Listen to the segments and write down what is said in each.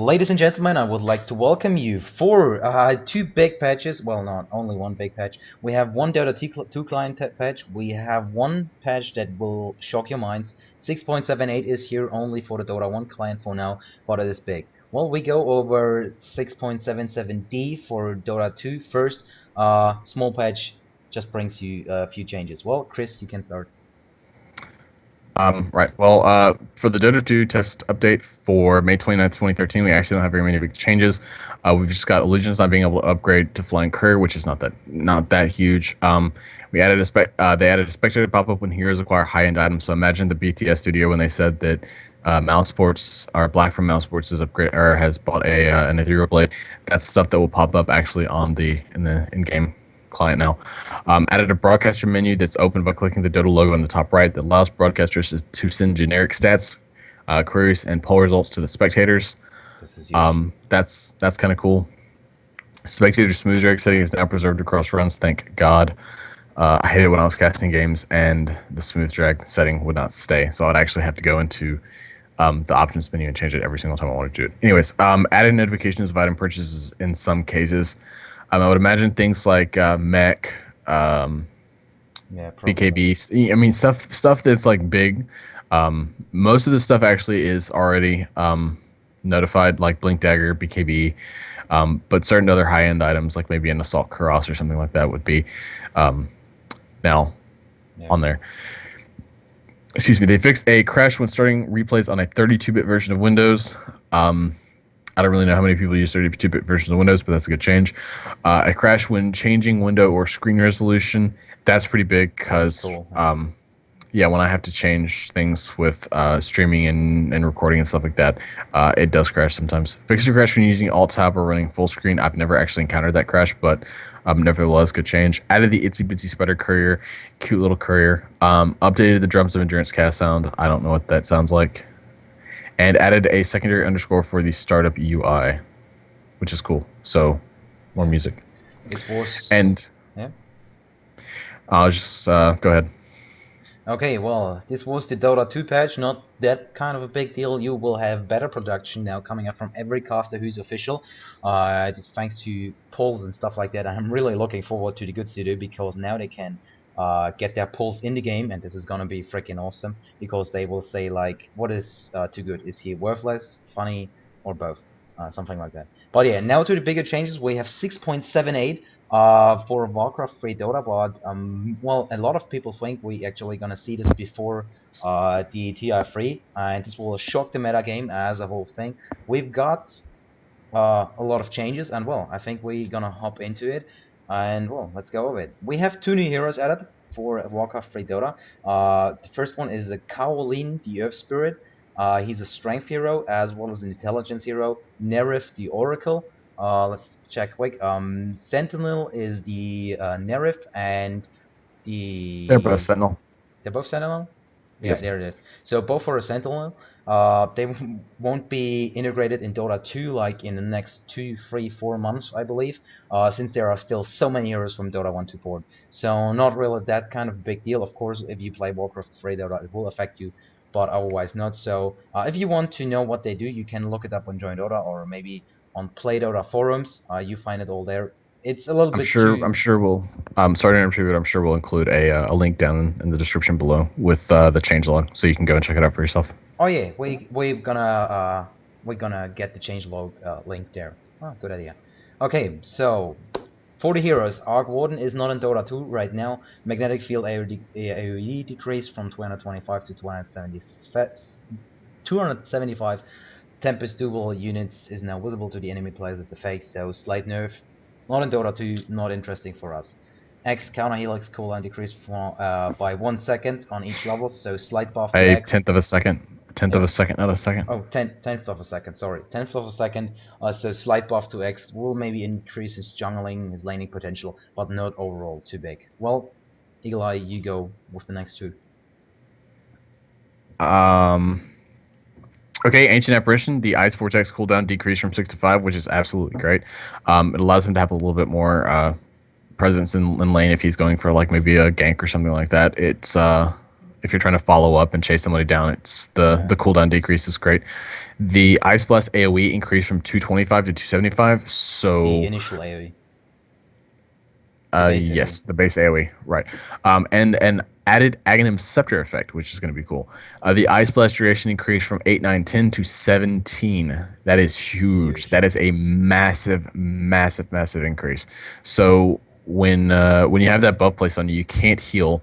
Ladies and gentlemen, I would like to welcome you for two big patches. Well, not only one big patch. We have one Dota 2 client patch. We have one patch that will shock your minds. 6.78 is here only for the Dota 1 client for now, but it is big. Well, we go over 6.77D for Dota 2 first. Small patch just brings you a few changes. Well, Chris, you can start. Right. Well, for the Dota 2 test update for May 29th, 2013, we actually don't have very many big changes. We've just got Illusions not being able to upgrade to Flying Courier, which is not that huge. We added they added a spectator pop up when heroes acquire high end items. So imagine the BTS studio when they said that Mouse Sports or Black from Mouse Sports is upgrade or has bought an Ethereal Blade. That's stuff that will pop up actually on in the in game client now. Added a broadcaster menu that's open by clicking the Dota logo on the top right that allows broadcasters to send generic stats, queries, and poll results to the spectators. This is huge. That's kind of cool. Spectator smooth drag setting is now preserved across runs. Thank God. I hated when I was casting games and the smooth drag setting would not stay, so I'd actually have to go into the options menu and change it every single time I wanted to do it. Anyways, added notifications of item purchases in some cases. I would imagine things like mech, Yeah, BKB. I mean, stuff that's like big. Most of the stuff actually is already notified, like Blink Dagger, BKB. But certain other high end items, like maybe an Assault Cuirass or something like that, would be now on there. Excuse me. They fixed a crash when starting replays on a 32-bit version of Windows. I don't really know how many people use 32-bit versions of Windows, but that's a good change. A crash when changing window or screen resolution. That's pretty big because, cool. When I have to change things with streaming and recording and stuff like that, it does crash sometimes. Fixed a crash when using Alt-Tab or running full screen. I've never actually encountered that crash, but nevertheless, good change. Added the Itsy Bitsy Spider Courier, cute little courier. Updated the Drums of Endurance cast sound. I don't know what that sounds like. And added a secondary underscore for the startup UI, which is cool. So, more music. And yeah. I'll just go ahead. Okay, well, this was the Dota 2 patch, not that kind of a big deal. You will have better production now coming up from every caster who's official, thanks to polls and stuff like that. I'm really looking forward to the good studio because now they can get their polls in the game, and this is gonna be freaking awesome because they will say like, what is too good? Is he worthless, funny, or both? Something like that. But yeah, now to the bigger changes. We have 6.78 for Warcraft 3 Dota, but well, a lot of people think we actually gonna see this before the TI3, and this will shock the meta game as a whole thing. We've got a lot of changes, and well, I think we're gonna hop into it, and well, let's go over it. We have two new heroes added for Warcraft 3 Dota. The first one is the Kaolin, the Earth Spirit. He's a strength hero as well as an intelligence hero. Nerif, the Oracle. Let's check quick. Sentinel is the Nerif, and They're both Sentinel. They're both Sentinel? Yeah, Yes. there it is. So both for a Sentinel. They won't be integrated in Dota 2 like in the next 2, 3, 4 months, I believe, since there are still so many heroes from Dota 1 to port. So not really that kind of big deal. Of course, if you play Warcraft 3 Dota, it will affect you, but otherwise not. So if you want to know what they do, you can look it up on Join Dota or maybe on Play Dota forums. You find it all there. It's a little bit too... I'm sure we'll. Sorry to interrupt you, but I'm sure we'll include a link down in the description below with the changelog, so you can go and check it out for yourself. Oh yeah, we're gonna get the changelog link there. Oh, good idea. Okay, so for the heroes, Arc Warden is not in Dota 2 right now. Magnetic Field AoE decreased from 225 to 275. Tempest Dual units is now visible to the enemy players as the fake, so slight nerf. Not in Dota 2, not interesting for us. X counter helix cooldown decreased by 1 second on each level, so slight buff to X. Tenth of a second. Tenth of a second, not a second. Oh, tenth of a second, sorry. Tenth of a second, so slight buff to X will maybe increase his jungling, his laning potential, but not overall too big. Well, Eagle Eye, you go with the next two. Okay, Ancient Apparition, the Ice Vortex cooldown decreased from 6 to 5, which is absolutely great. It allows him to have a little bit more presence in lane if he's going for like maybe a gank or something like that. It's if you're trying to follow up and chase somebody down, it's the cooldown decrease is great. The Ice Blast AoE increased from 225 to 275. The So initial AoE, the base AoE. yes, the base AoE, right. And an added Aghanim Scepter effect, which is going to be cool. The Ice Blast duration increased from 8, 9, 10 to 17. That is huge. Huge. That is a massive, massive, massive increase. So when you have that buff placed on you, you can't heal.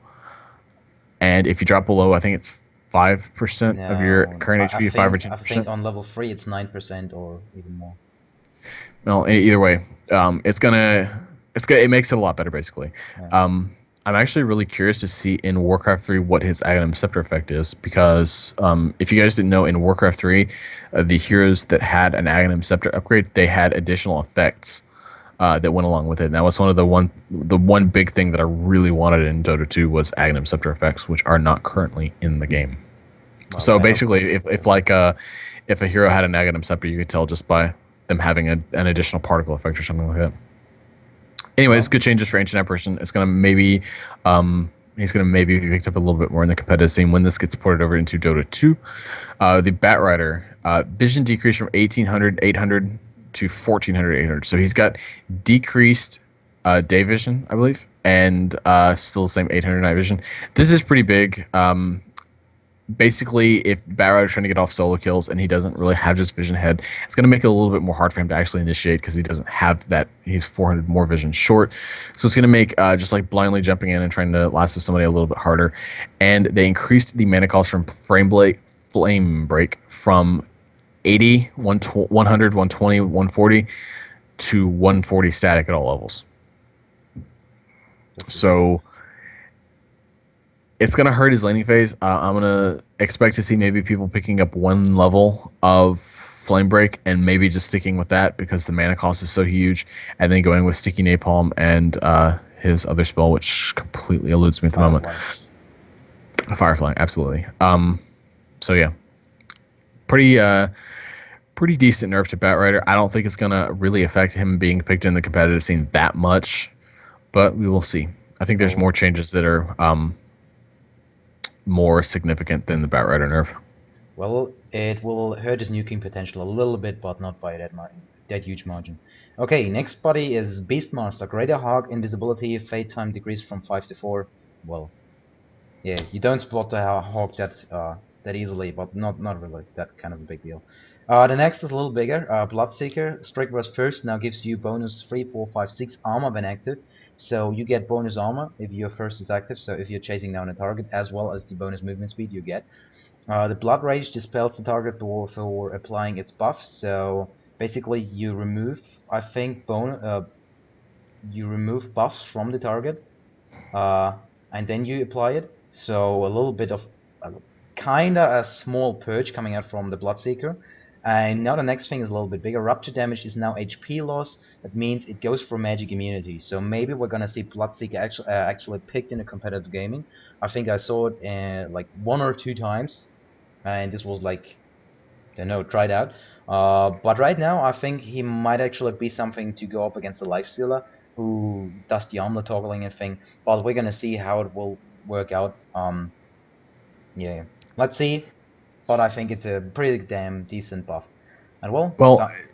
And if you drop below, I think it's 5% of your No, current HP, 5 or I think 10%. on level 3 it's 9% or even more. Well, either way, it makes it a lot better, basically. Yeah. I'm actually really curious to see in Warcraft 3 what his Aghanim Scepter effect is, because if you guys didn't know, in Warcraft 3, the heroes that had an Aghanim Scepter upgrade, they had additional effects that went along with it. And that was the one big thing that I really wanted in Dota 2 was Aghanim Scepter effects, which are not currently in the game. Well, So basically, if a hero had an Aghanim Scepter, you could tell just by them having an additional particle effect or something like that. Anyways, good changes for Ancient Apparition. It's gonna maybe he's gonna maybe be picked up a little bit more in the competitive scene when this gets ported over into Dota 2. The Bat Rider vision decreased from 1800 800 to 1400 800. So he's got decreased day vision, I believe, and still the same 800 night vision. This is pretty big. Basically, if Bat Rider's trying to get off solo kills and he doesn't really have just vision ahead, it's going to make it a little bit more hard for him to actually initiate because he doesn't have that. He's 400 more vision short. So it's going to make just like blindly jumping in and trying to lasso somebody a little bit harder. And they increased the mana cost from Flame Break from 80, 100, 120, 140 to 140 static at all levels. So it's going to hurt his laning phase. I'm going to expect to see maybe people picking up one level of Flame Break and maybe just sticking with that because the mana cost is so huge, and then going with Sticky Napalm and his other spell, which completely eludes me at the moment. Firefly, absolutely. So yeah, pretty decent nerf to Bat Rider. I don't think it's going to really affect him being picked in the competitive scene that much, but we will see. I think there's more changes that are more significant than the Bat Rider nerf. Well, it will hurt his nuking potential a little bit, but not by that huge margin. Okay, next buddy is Beastmaster. Greater Hawk, invisibility, fade time decreased from 5 to 4. Well, yeah, you don't spot the Hawk that easily, but not really that kind of a big deal. The next is a little bigger. Bloodseeker, Strict Burst first now gives you bonus 3, 4, 5, 6 armor when active. So you get bonus armor if your first is active, so if you're chasing down a target, as well as the bonus movement speed you get. The Blood Rage dispels the target for applying its buff, so basically you remove, I think, you remove buffs from the target, and then you apply it. So a little bit of kinda a small purge coming out from the Bloodseeker. And now the next thing is a little bit bigger. Rupture damage is now HP loss. That means it goes for magic immunity. So maybe we're gonna see Bloodseeker actually picked in a competitive gaming. I think I saw it like 1 or 2 times, and this was like, I don't know, tried out. But right now I think he might actually be something to go up against the Lifestealer, who does the armor toggling and thing. But we're gonna see how it will work out. Yeah, let's see. But I think it's a pretty damn decent buff. And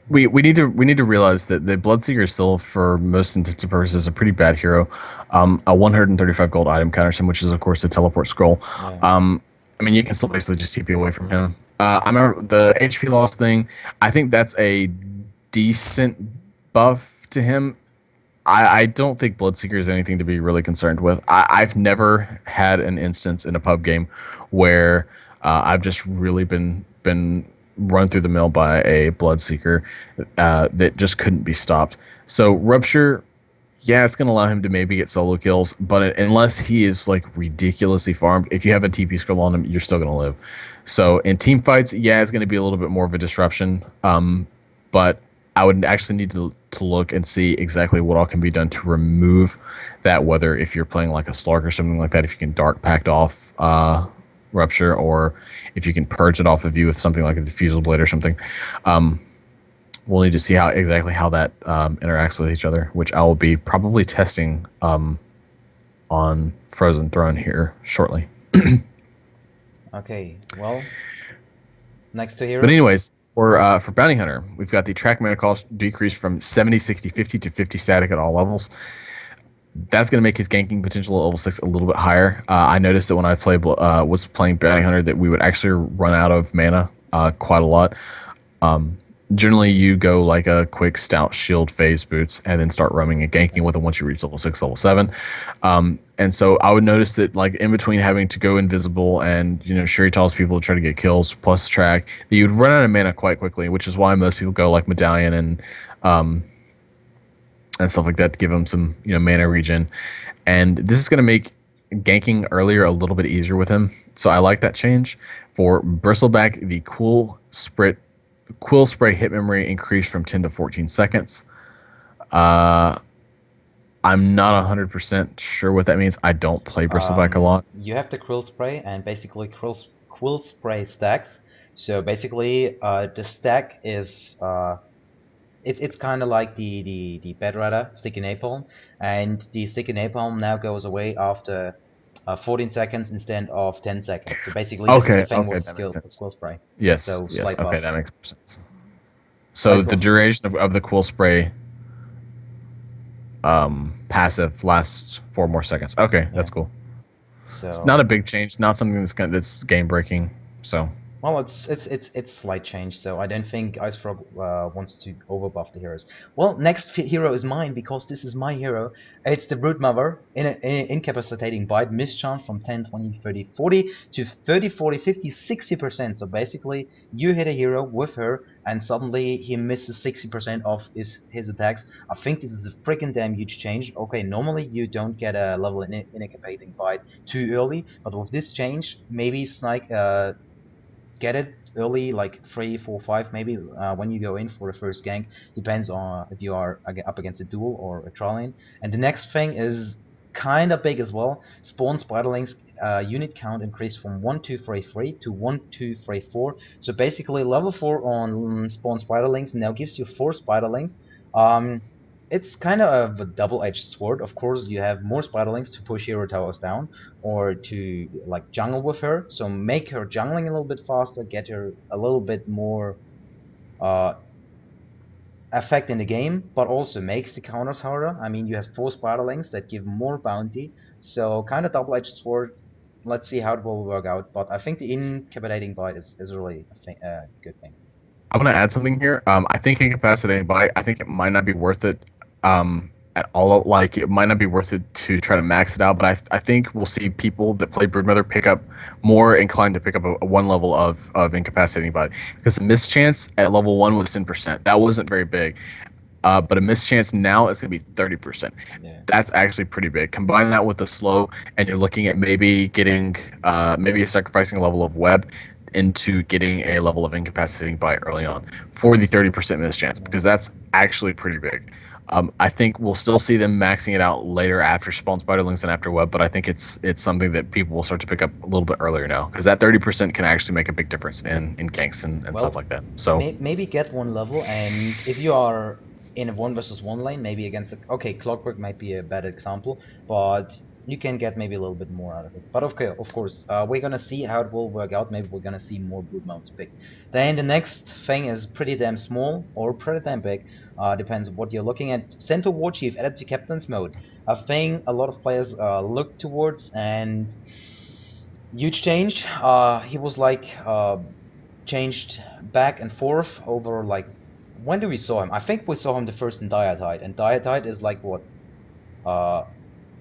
we need to realize that the Bloodseeker is still, for most intents and purposes, a pretty bad hero. A 135 gold item counters him, which is of course the teleport scroll. yeah. I mean, you can still basically just TP away from him. I remember the HP loss thing. I think that's a decent buff to him. I don't think Bloodseeker is anything to be really concerned with. I've never had an instance in a pub game where I've just really been run through the mill by a Bloodseeker that just couldn't be stopped. So Rupture, yeah, it's going to allow him to maybe get solo kills, but unless he is like ridiculously farmed, if you have a TP scroll on him, you're still going to live. So in team fights, yeah, it's going to be a little bit more of a disruption, but I would actually need to look and see exactly what all can be done to remove that, whether if you're playing like a Slark or something like that, if you can Dark Pact off Rupture, or if you can purge it off of you with something like a Diffusal Blade or something. We'll need to see exactly how that interacts with each other, which I will be probably testing on Frozen Throne here shortly. Okay, well, next two But heroes. anyways, for Bounty Hunter, we've got the track mana cost decreased from 70, 60, 50 to 50 static at all levels. That's going to make his ganking potential at level 6 a little bit higher. I noticed that when I was playing Bounty Hunter that we would actually run out of mana quite a lot. Generally, you go like a quick stout shield phase boots and then start roaming and ganking with it once you reach level 6, level 7. And so I would notice that like in between having to go invisible and Shuri tells people to try to get kills plus track, that you'd run out of mana quite quickly, which is why most people go like Medallion and stuff like that to give them some mana regen. And this is going to make ganking earlier a little bit easier with him. So I like that change. For Bristleback, the Quill Spray hit memory increased from 10 to 14 seconds. I'm not 100% sure what that means. I don't play Bristleback a lot. You have the Krill Spray, and basically Quill Spray stacks. So basically, the stack is it's kind of like the Bedradder Sticky Napalm, and the Sticky Napalm now goes away after 14 seconds instead of 10 seconds. So basically, this is the Okay, thing okay, with that makes sense. Quill Spray. Yes, So yes. slight Okay, buff. that makes sense. So Slight the buff. duration of the Quill Spray passive lasts 4 more seconds. Okay, Yeah. that's cool. It's not So a big change, not something that's game breaking. So well, it's slight change, so I don't think Ice Frog wants to overbuff the heroes. Well, next hero is mine because this is my hero. It's the Broodmother, incapacitating bite, mischance from 10, 20, 30, 40 to 30, 40, 50, 60%. So basically, you hit a hero with her, and suddenly he misses 60% of his attacks. I think this is a freaking damn huge change. Okay, normally you don't get a level in incapacitating bite too early, but with this change, maybe Snake get it early, like 3, 4, 5, maybe when you go in for the first gank. Depends on if you are up against a duel or a trial lane. And the next thing is kind of big as well. Spawn Spiderlings unit count increased from 1233 to 1234. So basically, level 4 on Spawn Spiderlings now gives you 4 Spiderlings. Um, it's kind of a double-edged sword. Of course, you have more Spiderlings to push hero towers down, or to like jungle with her. So make her jungling a little bit faster, get her a little bit more uh, effect in the game, but also makes the counters harder. I mean, you have 4 Spiderlings that give more bounty, so kind of double-edged sword. Let's see how it will work out, but I think the incapacitating bite is really a good thing. I want to add something here. I think incapacitating bite. I think it might not be worth it. At all. Like it might not be worth it to try to max it out. But I think we'll see people that play Broodmother pick up more inclined to pick up a one level of incapacitating bite because the mischance at level 1 was 10%. That wasn't very big. But a mischance now is going to be 30%. Yeah. That's actually pretty big. Combine that with the slow, and you're looking at maybe getting maybe sacrificing a level of web into getting a level of incapacitating bite early on for the 30% mischance because that's actually pretty big. I think we'll still see them maxing it out later after spawn spiderlings and after web, but I think it's something that people will start to pick up a little bit earlier now because that 30% can actually make a big difference in ganks and stuff Well, like that. So maybe get one level, and if you are in a 1 versus 1 lane, maybe against okay, Clockwork might be a bad example, but you can get maybe a little bit more out of it. But okay, of course, we're gonna see how it will work out. Maybe we're gonna see more brood mounts picked. Then the next thing is pretty damn small or pretty damn big. Depends what you're looking at. Centaur War Chief added to Captain's mode. A thing a lot of players look towards, and huge change. He was like changed back and forth over like when do we saw him? I think we saw him the first in Diatide, and Diatide is like what? Uh,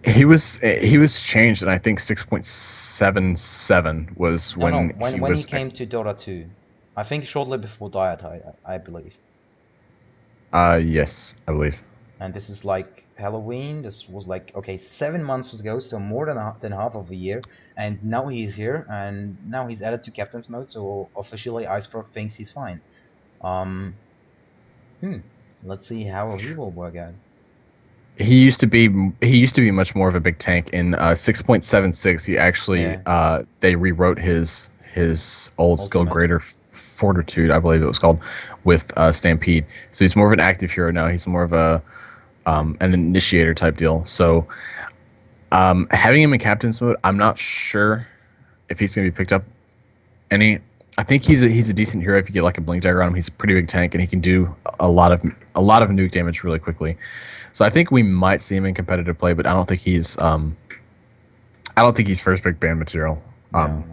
he was changed, and I think 6.77 was no, no, when he when he was. came to Dota 2, I think shortly before Diatide, I believe. Yes, I believe. And this is like Halloween. This was like okay, 7 months ago, so more than half of a year. And now he's here, and now he's added to Captain's mode. So officially, Icebrook thinks he's fine. Um, hmm. Let's see how he will work out. He used to be much more of a big tank. In 6.76, he actually Yeah, they rewrote his old skill ultimate. greater fortitude, I believe it was called, with Stampede. So he's more of an active hero now. He's more of a an initiator type deal. So having him in captain's mode, I'm not sure if he's going to be picked up And I think he's a decent hero if you get like a blink dagger on him. He's a pretty big tank and he can do a lot of nuke damage really quickly. So I think we might see him in competitive play, but I don't think he's first pick ban material. No, no.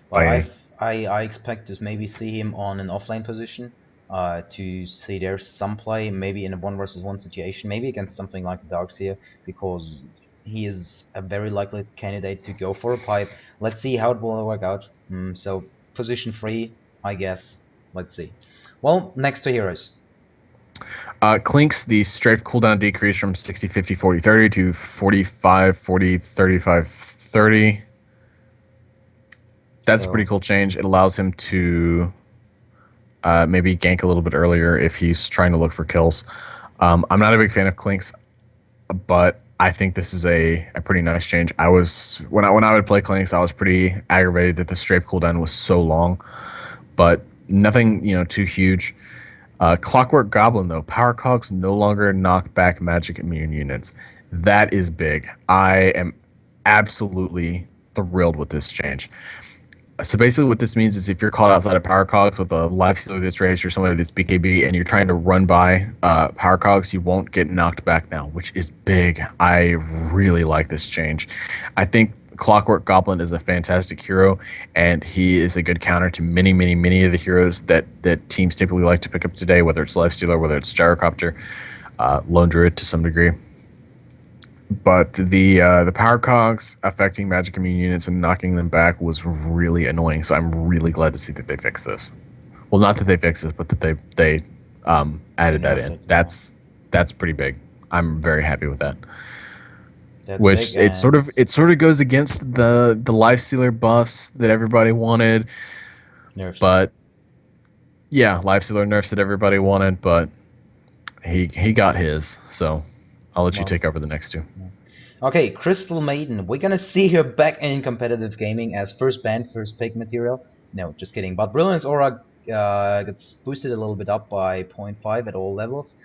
Well, By any. I expect to maybe see him on an offlane position. To see there's some play, maybe in a one versus one situation, maybe against something like Darkseer, because he is a very likely candidate to go for a pipe. Let's see how it will work out. So position free, I guess. Let's see. Well, next to heroes. Clinks, the strafe cooldown decrease from 60, 50, 40, 30 to 45, 40, 35, 30. That's a pretty So cool change. It allows him to maybe gank a little bit earlier if he's trying to look for kills. I'm not a big fan of Clinks, but I think this is a pretty nice change. I was when I would play Clinks, I was pretty aggravated that the strafe cooldown was so long, but nothing too huge. Clockwork Goblin though, power cogs no longer knock back magic immune units. That is big. I am absolutely thrilled with this change. So basically, what this means is if you're caught outside of power cogs with a life stealer this race or somebody that's BKB and you're trying to run by power cogs, you won't get knocked back now, which is big. I really like this change. I think Clockwork Goblin is a fantastic hero, and he is a good counter to many, many, many of the heroes that teams typically like to pick up today, whether it's life stealer, whether it's gyrocopter, lone druid to some degree. But the power cogs affecting magic immune units and knocking them back was really annoying. So I'm really glad to see that they fixed this. Well, not that they fixed this, but that they added that nerf in. it. Yeah. That's pretty big. I'm very happy with that. That's Which big, and it sort of goes against the lifestealer buffs that everybody wanted. nerfs. But yeah, lifestealer nerfs that everybody wanted, but he got his. So I'll let you Well, take over the next two. yeah. Okay, Crystal Maiden. We're gonna see her back in competitive gaming as first band, first pick material. No, just kidding. But Brilliance Aura gets boosted a little bit up by 0.5 at all levels.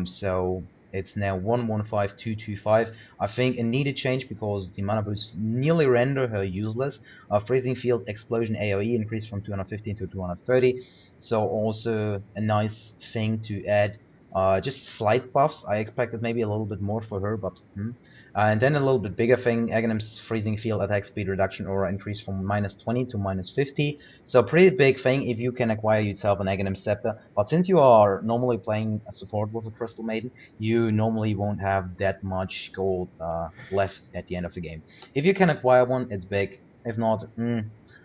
So it's now 115225. I think a needed change because the mana boosts nearly render her useless. Freezing Field Explosion AoE increased from 215 to 230. So also a nice thing to add. Just slight buffs. I expected maybe a little bit more for her, but and then a little bit bigger thing, Aghanim's Freezing Field attack speed reduction aura increased from -20 to -50. So pretty big thing if you can acquire yourself an Aghanim Scepter. But since you are normally playing a support with a Crystal Maiden, you normally won't have that much gold left at the end of the game. If you can acquire one, it's big. If not,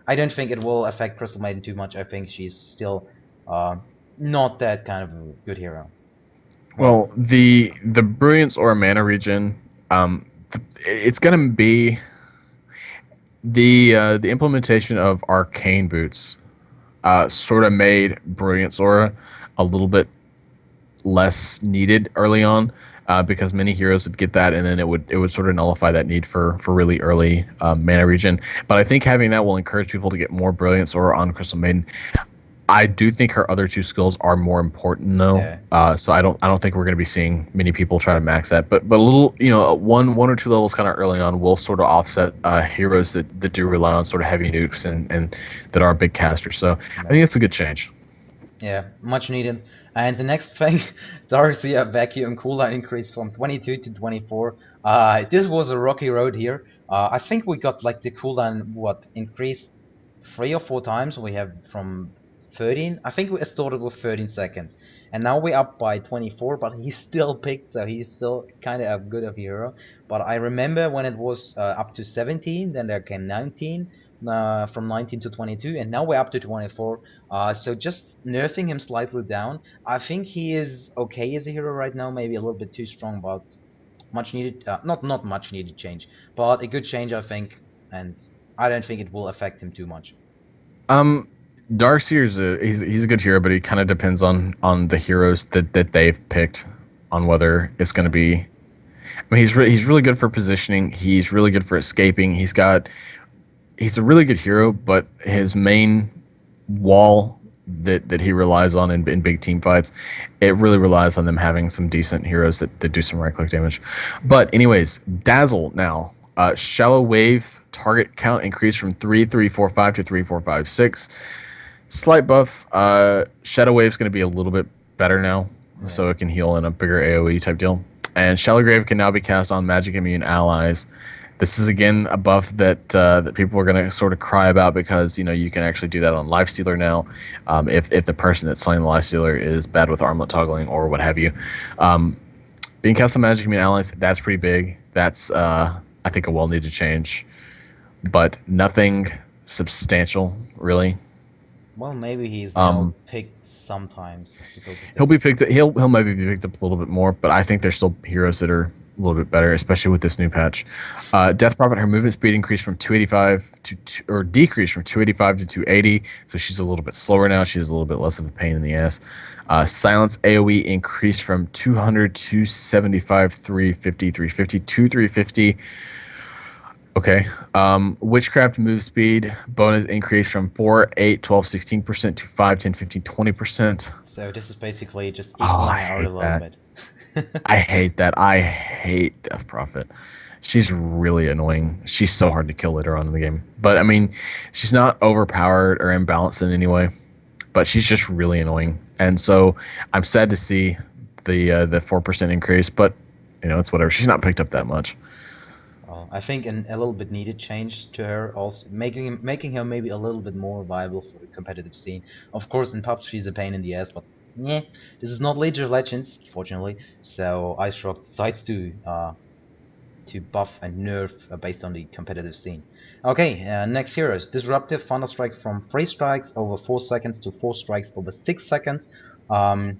I don't think it will affect Crystal Maiden too much. I think she's still not that kind of a good hero. Well, the Brilliance or Mana region, it's gonna be the implementation of Arcane Boots, sort of made Brilliance Aura a little bit less needed early on, because many heroes would get that, and then it would sort of nullify that need for really early mana region. But I think having that will encourage people to get more Brilliance Aura on Crystal Maiden. I do think her other two skills are more important though. Yeah. So I don't think we're going to be seeing many people try to max that. But a little, one or two levels kind of early on will sort of offset heroes that do rely on sort of heavy nukes and that are big casters. So I think it's a good change. Yeah, much needed. And the next thing, Darkseer vacuum cooldown increased from 22 to 24. This was a rocky road here. I think we got like the cooldown increased 3 or 4 times. We have from 13. I think we started with 13 seconds, and now we're up by 24. But he's still picked, so he's still kind of a good of a hero. But I remember when it was up to 17, then there came 19. From 19 to 22, and now we're up to 24. So just nerfing him slightly down. I think he is okay as a hero right now. Maybe a little bit too strong, but much needed. Not much needed change, but a good change, I think. And I don't think it will affect him too much. Darkseer's he's a good hero, but he kind of depends on the heroes that they've picked on whether it's going to be. I mean, he's really good for positioning. He's really good for escaping. He's a really good hero, but his main wall that he relies on in big team fights, it really relies on them having some decent heroes that do some right click damage. But anyways, Dazzle now. Shallow Wave target count increased from 3,345 to 3,456. Slight buff. Shadow Wave's going to be a little bit better now, Yeah. so it can heal in a bigger AoE type deal. And Shallow Grave can now be cast on magic immune allies. This is again a buff that people are going to sort of cry about because you can actually do that on Lifestealer now, if the person that's playing the Lifestealer is bad with armlet toggling or what have you. Being cast on magic immune allies, that's pretty big. That's I think a well needed change, but nothing substantial really. Well, maybe he's now Um, picked sometimes because of he'll be this. picked. He'll maybe be picked up a little bit more, but I think there's still heroes that are a little bit better, especially with this new patch. Death Prophet, her movement speed increased from 285 or decreased from 285 to 280, so she's a little bit slower now. She's a little bit less of a pain in the ass. Silence AOE increased from 200 to 75, 350, 350 to 350. Okay. Witchcraft move speed bonus increase from 4, 8, 12, 16% to 5, 10, 15, 20%. So this is basically just Oh, I equaling out a hate little that. bit. I hate that. I hate Death Prophet. She's really annoying. She's so hard to kill later on in the game. But I mean, she's not overpowered or imbalanced in any way. But she's just really annoying. And so I'm sad to see the 4% increase. But it's whatever. She's not picked up that much. I think a little bit needed change to her, also making her maybe a little bit more viable for the competitive scene. Of course, in pubs she's a pain in the ass, but yeah, this is not League of Legends, fortunately. So Ice Rock decides to buff and nerf based on the competitive scene. Okay, next heroes. Disruptive Thunderstrike from 3 strikes over 4 seconds to 4 strikes over 6 seconds. Yeah,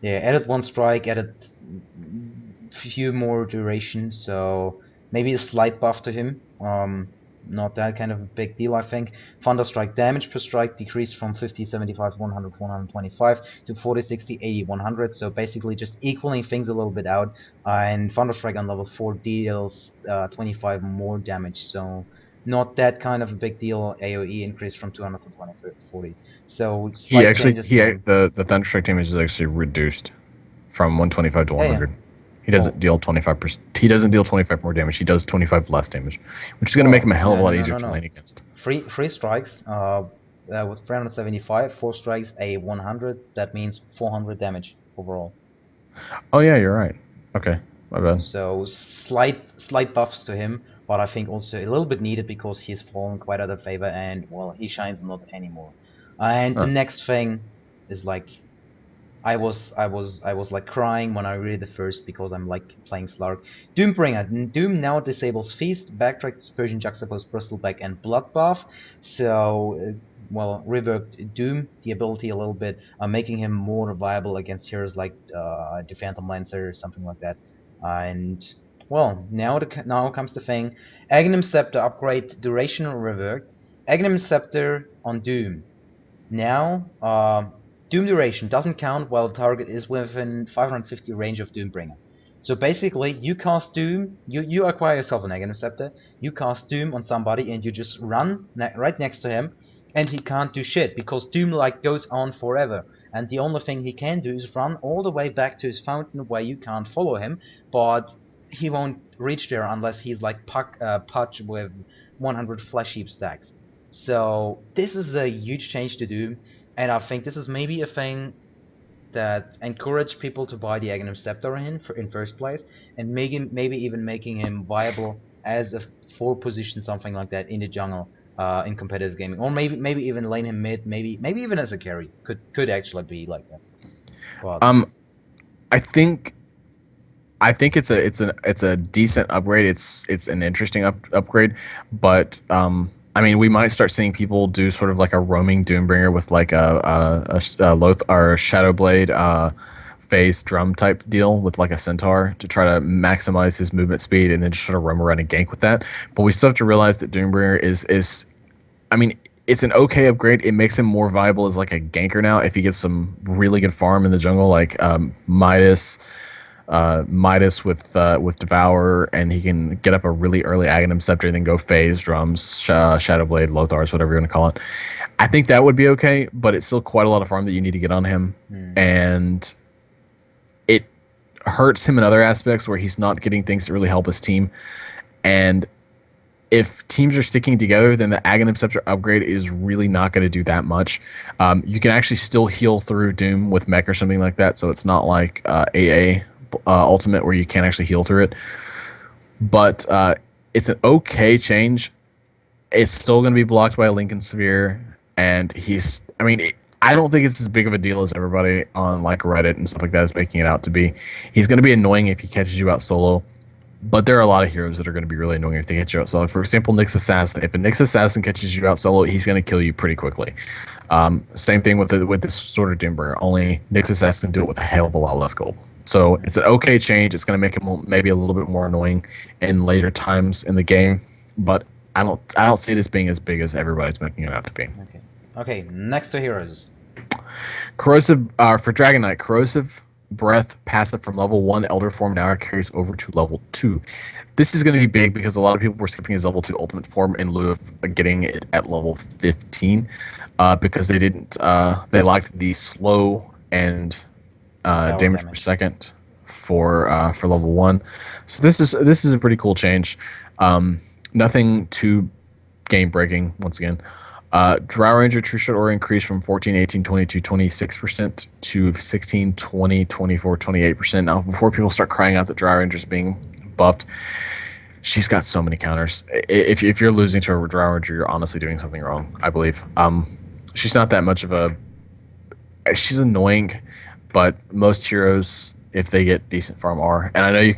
added 1 strike, added few more duration, so maybe a slight buff to him. Not that kind of a big deal, I think. Thunderstrike damage per strike decreased from 50, 75, 100, 125 to 40, 60, 80, 100. So basically just equaling things a little bit out. And Thunderstrike on level 4 deals 25 more damage. So not that kind of a big deal. AoE increased from 200 to 20, 40. So He slight actually changes he to him. the Thunderstrike damage is actually reduced from 125 to Yeah, yeah. 100. He doesn't Well, deal 25%. He doesn't deal 25 more damage. He does 25 less damage, which is going to make him well, a hell of a no, lot no, easier no, to no. lane against. Three strikes with 375, 4 strikes, a 100. That means 400 damage overall. Oh yeah, you're right. Okay, my bad. So slight buffs to him, but I think also a little bit needed because he's fallen quite out of favor and well he shines not anymore. And the Huh. next thing is like I was like crying when I read the first because I'm like playing Slark. Doombringer. Doom now disables Feast, Backtrack, Dispersion, Juxtapose, Bristleback, and Bloodbath. So, well, reworked Doom, the ability a little bit, making him more viable against heroes like the Phantom Lancer, something like that. And well, now comes the thing. Aghanim Scepter upgrade duration reworked. Aghanim Scepter on Doom. Now, Doom duration doesn't count while the target is within 550 range of Doombringer. So basically, you cast Doom, you acquire yourself an Aghanim Scepter, you cast Doom on somebody, and you just run right next to him, and he can't do shit because Doom like goes on forever. And the only thing he can do is run all the way back to his fountain where you can't follow him, but he won't reach there unless he's like Pudge with 100 flesh heap stacks. So this is a huge change to do, and I think this is maybe a thing that encouraged people to buy the Aghanim Scepter in first place, and maybe even making him viable as a 4 position something like that in the jungle in competitive gaming, or maybe even lane him mid, maybe even as a carry could actually be like that. But Um, I think it's a decent upgrade. It's an interesting upgrade, but I mean, we might start seeing people do sort of like a roaming Doombringer with like a Loth or Shadowblade phase drum type deal with like a Centaur to try to maximize his movement speed and then just sort of roam around and gank with that. But we still have to realize that Doombringer is I mean, it's an okay upgrade. It makes him more viable as like a ganker now if he gets some really good farm in the jungle, like Midas with Devour, and he can get up a really early Aghanim Scepter and then go phase, drums, Shadowblade, Lothars, whatever you want to call it. I think that would be okay, but it's still quite a lot of farm that you need to get on him, hmm, and it hurts him in other aspects where he's not getting things that really help his team. And if teams are sticking together, then the Aghanim Scepter upgrade is really not going to do that much. You can actually still heal through Doom with Mech or something like that, so it's not like AA Ultimate where you can't actually heal through it. But it's an okay change. It's still going to be blocked by a Lincoln Sphere, and I don't think it's as big of a deal as everybody on like Reddit and stuff like that is making it out to be. He's going to be annoying if he catches you out solo. But there are a lot of heroes that are going to be really annoying if they catch you out solo. For example, Nyx Assassin. If a Nyx Assassin catches you out solo, he's going to kill you pretty quickly. Same thing with this sort of Doombringer. Only Nyx Assassin can do it with a hell of a lot less gold. So it's an okay change. It's going to make him maybe a little bit more annoying in later times in the game. But I don't see this being as big as everybody's making it out to be. Okay. Okay. Next two heroes. Corrosive for Dragon Knight. Corrosive Breath passive from level 1 Elder Form now carries over to level 2. This is going to be big because a lot of people were skipping his level 2 Ultimate Form in lieu of getting it at level 15 because they didn't they liked the slow and damage per second for level 1. So this is a pretty cool change. Nothing too game breaking once again. Drow Ranger True Shot Aura increased from 14, 18, 22, 26% to 16, 20, 24, 28%. Now, before people start crying out that Drow Ranger's being buffed, she's got so many counters. If you're losing to a Drow Ranger, you're honestly doing something wrong, I believe. She's not that much of a... She's annoying, but most heroes, if they get decent farm, are. And I know you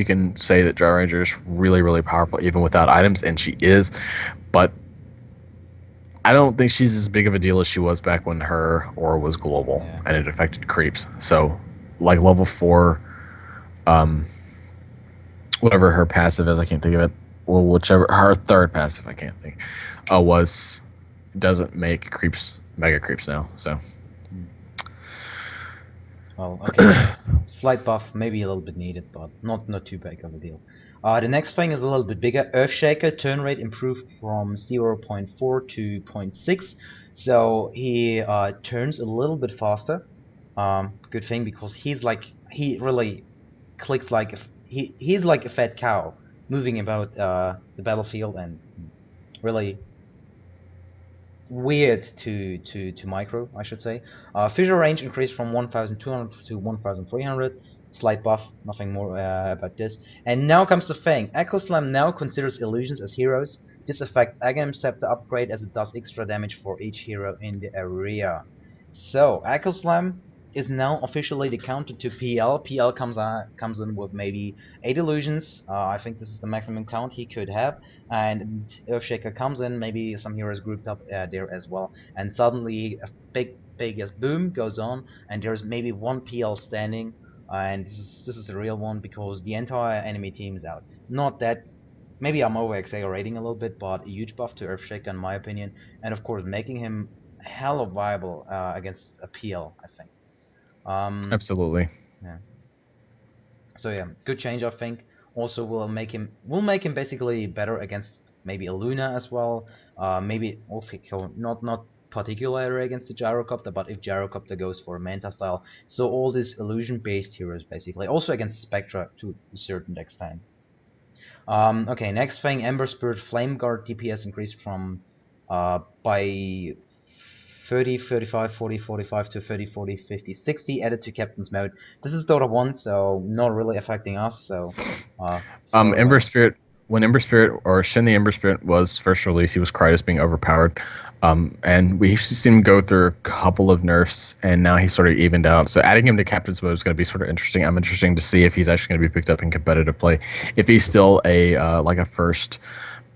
can say that Drow Ranger is really, really powerful even without items, and she is, but I don't think she's as big of a deal as she was back when her aura was global and it affected creeps. So, like level 4, whatever her passive is, I can't think of it. Well, whichever her third passive, I can't think, doesn't make creeps mega creeps now. So, well, okay, slight buff, maybe a little bit needed, but not too big of a deal. The next thing is a little bit bigger. Earthshaker turn rate improved from 0.4 to 0.6, so he turns a little bit faster. Good thing, because he really clicks like he's like a fat cow moving about the battlefield, and really weird to micro, I should say. Visual range increased from 1200 to 1300. Slight buff, nothing more about this. And now comes the thing. Echo Slam now considers illusions as heroes. This affects Aghanim Scepter upgrade as it does extra damage for each hero in the area. So Echo Slam is now officially the counter to PL. PL comes in with maybe 8 illusions. I think this is the maximum count he could have. And Earthshaker comes in, maybe some heroes grouped up there as well. And suddenly a big boom goes on, and there's maybe 1 PL standing. And this is a real one, because the entire enemy team is out. Not that, maybe I'm over exaggerating a little bit, but a huge buff to Earthshaker in my opinion, and of course making him hella viable against a PL, I think. absolutely. Yeah. So yeah, good change, I think. Also will make him basically better against maybe a Luna as well. Maybe not particularly against the Gyrocopter, but if Gyrocopter goes for a Manta style. So all these illusion-based heroes basically. Also against Spectra to a certain extent. Okay, next thing, Ember Spirit Flame Guard DPS increased from by 30, 35, 40, 45 to 30, 40, 50, 60 added to Captain's Mode. This is Dota 1, so not really affecting us. So, Ember Spirit, when Ember Spirit or Shin the Ember Spirit was first released, he was cried as being overpowered. And we've seen him go through a couple of nerfs, and now he's sort of evened out. So adding him to Captain's Mode is going to be sort of interesting. I'm interested to see if he's actually going to be picked up in competitive play, if he's still a like a first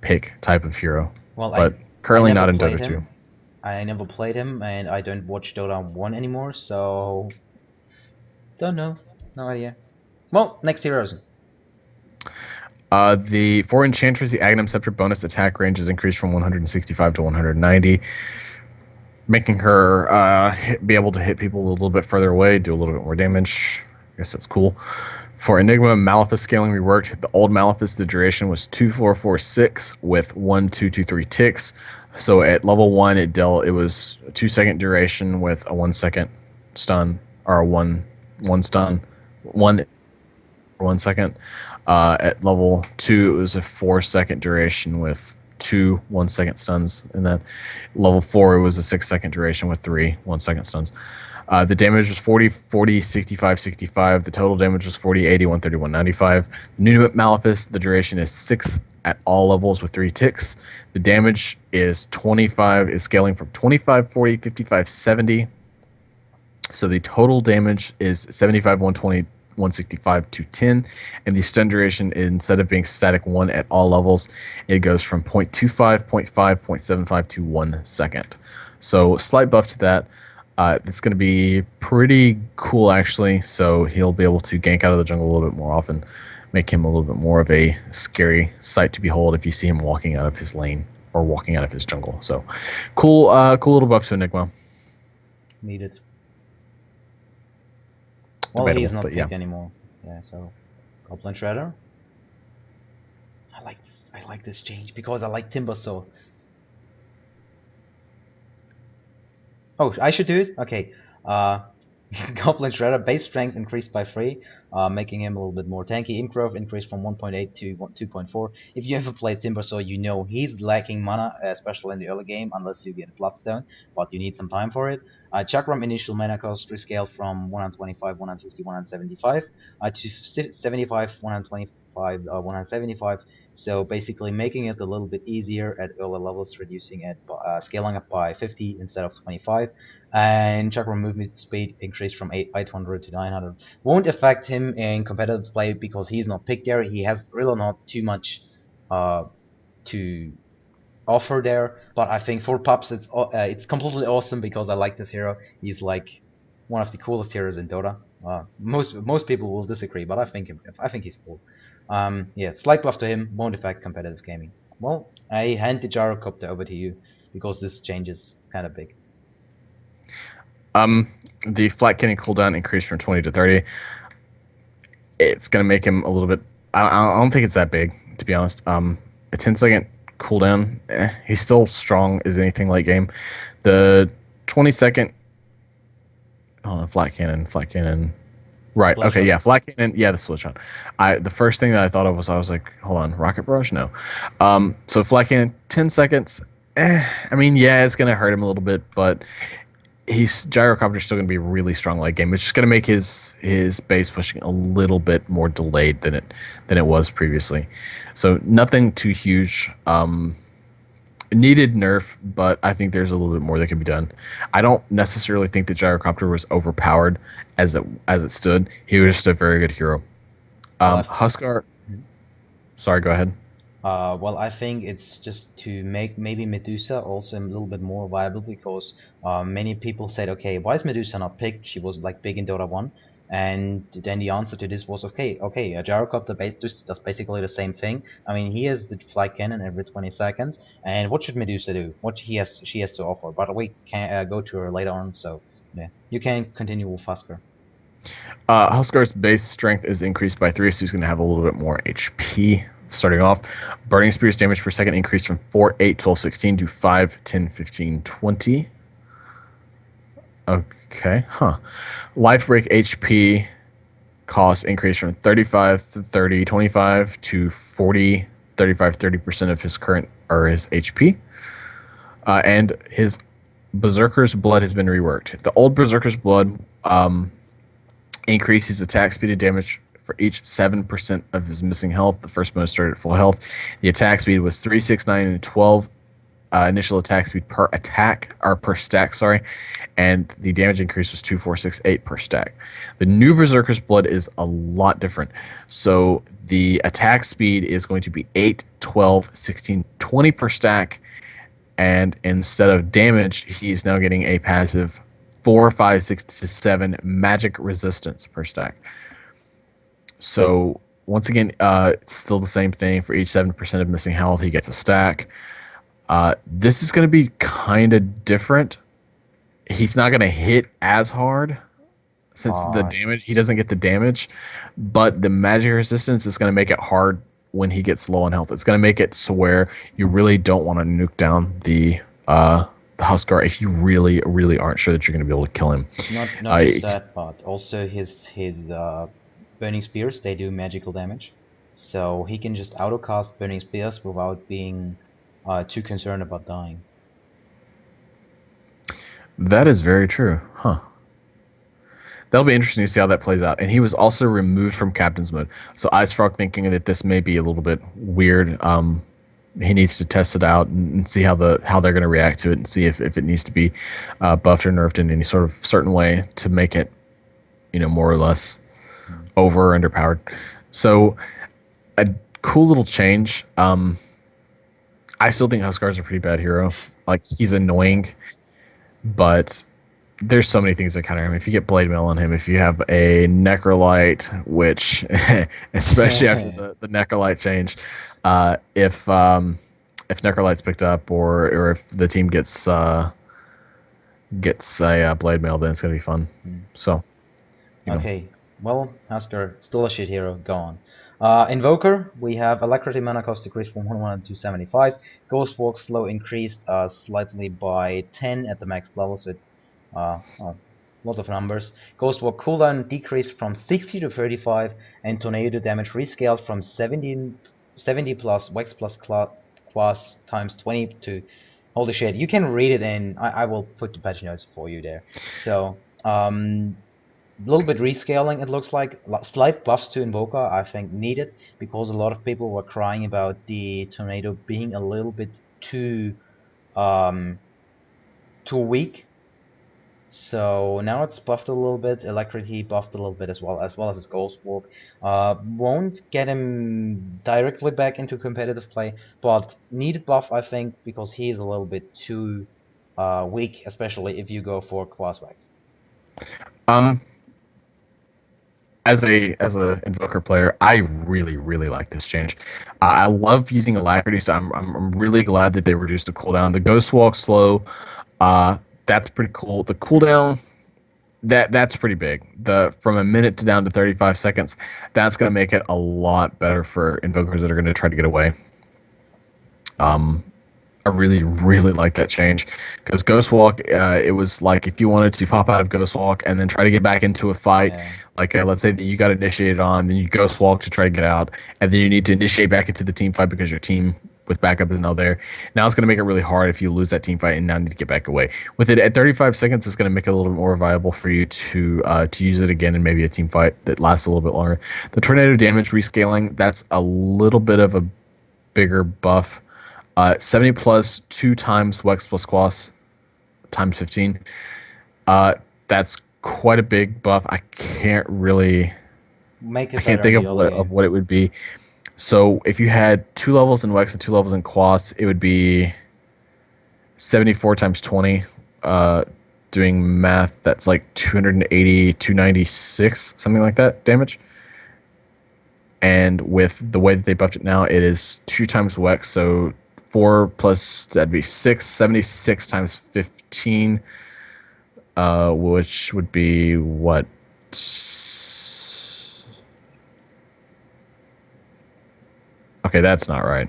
pick type of hero. Well, but currently not in Dota 2. I never played him, and I don't watch Dota 1 anymore, so don't know. No idea. Well, next heroes. For Enchantress, the Aghanim Scepter bonus attack range is increased from 165 to 190, making her be able to hit people a little bit further away, do a little bit more damage. I guess that's cool. For Enigma, Malefus scaling reworked. The old Malefus, the duration was 2446 with 1223 ticks. So at level 1, it was a 2-second duration with a 1-second stun, or a one stun, 1 second. At level 2, it was a 4-second duration with 2 1-second stuns. And then level 4, it was a 6-second duration with 3 1-second stuns. The damage was 40, 40, 65, 65. The total damage was 40, 80, 131, 95. The new Malefice, the duration is 6 at all levels with 3 ticks. The damage is 25, is scaling from 25, 40, 55, 70. So the total damage is 75, 120, 165 to 10. And the stun duration, instead of being static 1 at all levels, it goes from 0.25, 0.5, 0.75 to 1 second. So slight buff to that. It's going to be pretty cool, actually. So he'll be able to gank out of the jungle a little bit more often, make him a little bit more of a scary sight to behold if you see him walking out of his lane or walking out of his jungle. So cool, cool little buff to Enigma. Needed. Well, Debatable, he's not but yeah. picked anymore. Yeah, so Goblin Shredder. I like this. I like this change because I like Timber so. Oh, I should do it? Okay. Goblin Shredder, base strength increased by 3, making him a little bit more tanky. Int growth increased from 1.8 to 2.4. If you ever played Timbersaw, you know he's lacking mana, especially in the early game, unless you get Bloodstone, but you need some time for it. Chakram initial mana cost rescaled from 125, 150, 175 to 75, 125, 175. So basically making it a little bit easier at early levels, reducing it, scaling up by 50 instead of 25. And chakra movement speed increased from 800 to 900. Won't affect him in competitive play because he's not picked there. He has really not too much to offer there. But I think for pups, it's completely awesome because I like this hero. He's like one of the coolest heroes in Dota. Most people will disagree, but I think he's cool. Yeah, slight buff to him won't affect competitive gaming. Well, I hand the gyrocopter over to you because this change is kind of big. The flat cannon cooldown increased from 20 to 30. It's gonna make him a little bit. I don't think it's that big, to be honest. A 10-second cooldown. He's still strong as anything late game. The 20-second. Oh, flat cannon. Right. Splash Okay. shot. Yeah. Flat cannon. Yeah. The switch shot. The first thing that I thought of was I was like, hold on, rocket barrage. No. So flat cannon, 10 seconds. I mean, yeah, it's gonna hurt him a little bit, but he's gyrocopter's still gonna be really strong late game. It's just gonna make his base pushing a little bit more delayed than it was previously. So nothing too huge. Needed nerf, but I think there's a little bit more that can be done. I don't necessarily think that Gyrocopter was overpowered as it stood. He was just a very good hero. Huskar. Sorry, go ahead. Well, I think it's just to make maybe Medusa also a little bit more viable because many people said, okay, why is Medusa not picked? She was like big in Dota 1. And then the answer to this was, okay, a gyrocopter does basically the same thing. I mean, he has the fly cannon every 20 seconds. And what should Medusa do? What she has to offer? But we can go to her later on, so yeah. You can continue with Husker. Huskar's base strength is increased by 3, so he's going to have a little bit more HP. Starting off, Burning Spear's damage per second increased from 4, 8, 12, 16 to 5, 10, 15, 20. Okay, Life Break HP cost increased from 35 to 30, 25 to 40, 35, 30% of his current or his HP. And his Berserker's Blood has been reworked. The old Berserker's Blood increases attack speed and damage for each 7% of his missing health. The first bonus started at full health. The attack speed was 3, 6, 9, and 12 initial attack speed per attack, or per stack, sorry. And the damage increase was 2, 4, 6, 8 per stack. The new Berserker's Blood is a lot different. So the attack speed is going to be 8, 12, 16, 20 per stack. And instead of damage, he's now getting a passive 4, 5, 6 to 7 magic resistance per stack. So once again, it's still the same thing. For each 7% of missing health, he gets a stack. This is going to be kind of different. He's not going to hit as hard since the damage. He doesn't get the damage, but the magic resistance is going to make it hard when he gets low on health. It's going to make it so where you really don't want to nuke down the Huskar if you really, really aren't sure that you're going to be able to kill him. Not just that, but also his burning spears, they do magical damage. so he can just autocast Burning Spears without being too concerned about dying. That is very true. Huh. That'll be interesting to see how that plays out. And he was also removed from captain's mode. So Ice Frog thinking that this may be a little bit weird. He needs to test it out and see how they're going to react to it and see if it needs to be buffed or nerfed in any sort of certain way to make it, more or less Hmm. over or underpowered. So a cool little change. I still think Huskar's a pretty bad hero. Like he's annoying, but there's so many things that counter him. If you get Blade Mail on him, if you have a Necrolite, which especially after the Necrolite change, if Necrolite's picked up or if the team gets a Blade Mail, then it's gonna be fun. Hmm. So Okay, well, Husker, still a shit hero, go on. Invoker, we have Alacrity mana cost decreased from 100 to 75. Ghost Walk slow increased slightly by 10 at the max level, so lot of numbers. Ghost Walk cooldown decreased from 60 to 35, and Tornado damage rescaled from 70 plus Wax plus class times 20 to. Holy shit, you can read it in. I will put the patch notes for you there. So, little bit rescaling, it looks like. Slight buffs to Invoker, I think, needed, because a lot of people were crying about the Tornado being a little bit um, too weak. So now it's buffed a little bit. Electricity buffed a little bit as well as his Ghost Walk. Won't get him directly back into competitive play, but needed buff, I think, because he is a little bit too weak, especially if you go for class wax. um, as a Invoker player, I really like this change. I love using Alacrity, so I'm really glad that they reduced the cooldown. The Ghost Walk slow, uh, that's pretty cool. The cooldown that's pretty big. The from a minute to down to 35 seconds, that's going to make it a lot better for invokers that are going to try to get away. I really like that change because Ghost Walk, it was like if you wanted to pop out of Ghost Walk and then try to get back into a fight, Yeah. like let's say that you got initiated on, then you Ghost Walk to try to get out, and then you need to initiate back into the team fight because your team with backup is now there. Now it's going to make it really hard if you lose that team fight and now need to get back away. With it at 35 seconds, it's going to make it a little bit more viable for you to use it again in maybe a team fight that lasts a little bit longer. The tornado damage rescaling, that's a little bit of a bigger buff. 70 plus 2 times Wex plus Quas times 15. Uh, that's quite a big buff. Make I it can't better in think the of early of game. what it would be. So if you had 2 levels in Wex and 2 levels in Quas, it would be 74 times 20. Doing math, that's like 280, 296, something like that damage. And with the way that they buffed it now, it is 2 times Wex, so 4 plus that'd be 6, 76 times 15, which would be what? Okay, that's not right.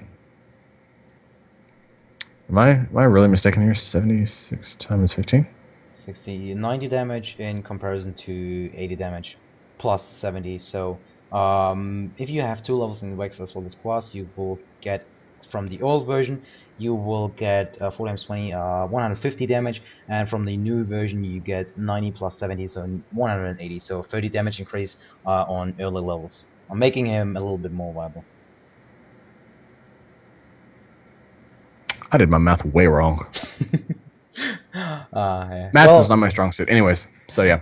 Am I really mistaken here? 76 times 15? 60, 90 damage in comparison to 80 damage plus 70. So if you have two levels in Vex as well as Quas, you will get from the old version you will get 4 times 20 150 damage, and from the new version you get 90 plus 70, so 180, so 30 damage increase on early levels. I'm making him a little bit more viable. I did my math way wrong. Yeah. Math is not Well, my strong suit. Anyways, so yeah.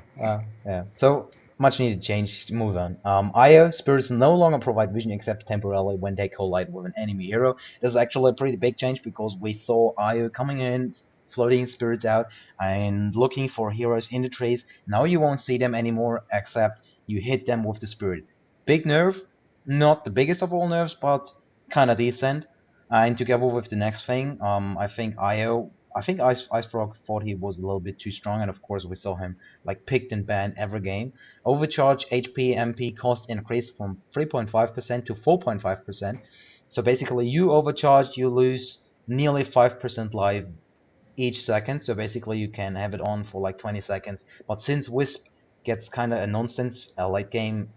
yeah. So much needed change. Move on. IO spirits no longer provide vision except temporarily when they collide with an enemy hero. This is actually a pretty big change because we saw IO coming in, floating spirits out, and looking for heroes in the trees. Now you won't see them anymore except you hit them with the spirit. Big nerf, not the biggest of all nerfs, but kind of decent. And together with the next thing, I think IO. I think Ice Frog thought he was a little bit too strong, and of course we saw him like picked and banned every game. Overcharge HP MP cost increased from 3.5% to 4.5%. So basically, you overcharge, you lose nearly 5% life each second. So basically, you can have it on for like 20 seconds. But since Wisp gets kind of a nonsense late game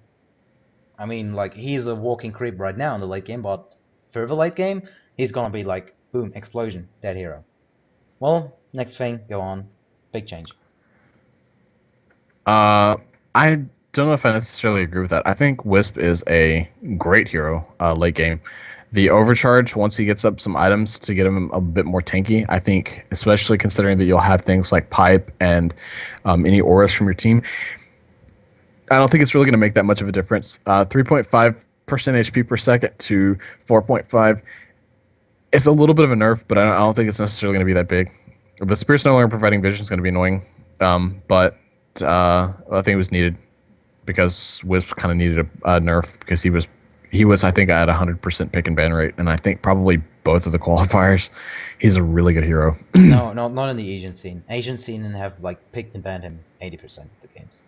I mean, like, he's a walking creep right now in the late game, but further late game, he's gonna be like, boom, explosion, dead hero. Well, next thing, go on. Big change. I don't know if I necessarily agree with that. I think Wisp is a great hero late game. The overcharge, once he gets up some items to get him a bit more tanky, I think, especially considering that you'll have things like Pipe and any auras from your team, I don't think it's really going to make that much of a difference. 3.5% HP per second to 4.5. It's a little bit of a nerf, but I don't think it's necessarily going to be that big. The Spear's no longer providing vision is going to be annoying, but I think it was needed because Wisp kind of needed a nerf because he was I think at 100% pick and ban rate, and I think probably both of the qualifiers. He's a really good hero. No, no, not in the Asian scene. Asian scene and have like picked and banned him 80% of the games.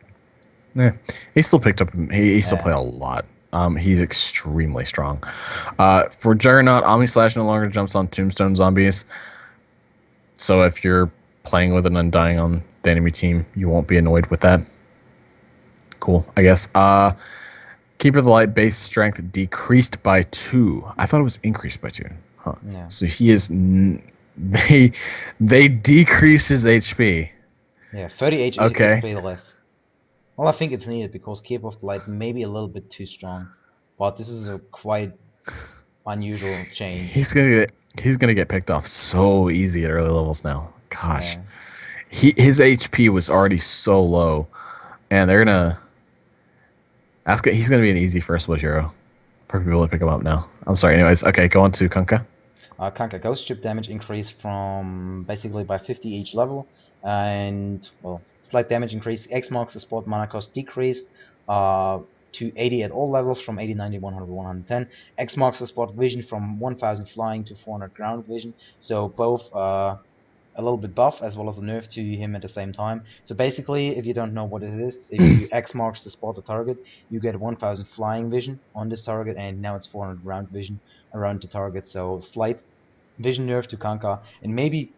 Yeah, he still picked up. He still Yeah. played a lot. He's extremely strong. For Juggernaut, Omni Slash no longer jumps on Tombstone zombies. So if you're playing with an Undying on the enemy team, you won't be annoyed with that. Cool, I guess. Keeper of the Light base strength decreased by 2. I thought it was increased by 2. Huh. Yeah. So he is. They decrease his HP. Yeah, 30 Okay. HP less. Well, I think it's needed because Keeper of the Light may be a little bit too strong, but this is a quite unusual change. He's gonna get picked off so easy at early levels now. Gosh, Yeah. his HP was already so low, and they're gonna he's gonna be an easy first wood hero for people to pick him up now. I'm sorry. Anyways, okay, go on to Kunkka. Kanka Ghost Chip damage increased from basically by 50 each level, and well, slight damage increase. X marks the spot mana cost decreased to 80 at all levels from 80, 90, 100, 110. X marks the spot vision from 1000 flying to 400 ground vision. So both a little bit buff as well as a nerf to him at the same time. So basically, if you don't know what it is, if you X marks the spot the target, you get 1000 flying vision on this target, and now it's 400 ground vision around the target. So slight vision nerf to Kanka, and maybe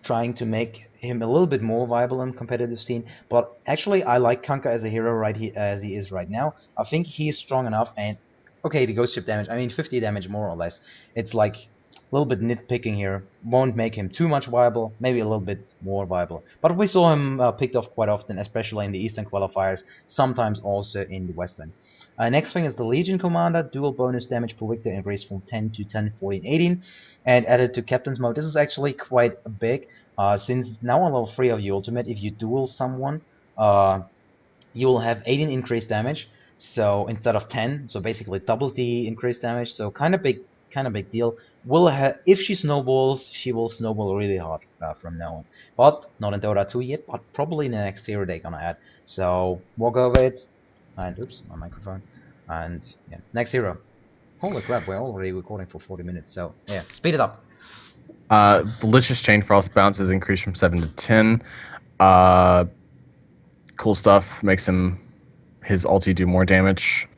trying to make him a little bit more viable in competitive scene. But actually, I like Kanka as a hero as he is right now. I think he's strong enough, and okay, the ghost ship damage. I mean, 50 damage more or less. It's like a little bit nitpicking here. Won't make him too much viable. Maybe a little bit more viable. But we saw him picked off quite often, especially in the Eastern qualifiers. Sometimes also in the Western. Next thing is the Legion Commander. Dual bonus damage per victor increased from 10 to 10, 14, 18. And added to Captain's Mode. This is actually quite big. Since now on level 3 of the ultimate, if you duel someone, you will have 18 increased damage. So instead of 10, so basically double the increased damage. So kind of big deal. If she snowballs, she will snowball really hard from now on. But not in Dota 2 yet. But probably in the next hero they're gonna add. So walk over it. And oops, my microphone. And yeah, next hero. Holy crap, we're already recording for 40 minutes. So yeah, speed it up. The Lich's Chain Frost bounce is increased from 7 to 10. Cool stuff. Makes his ulti do more damage.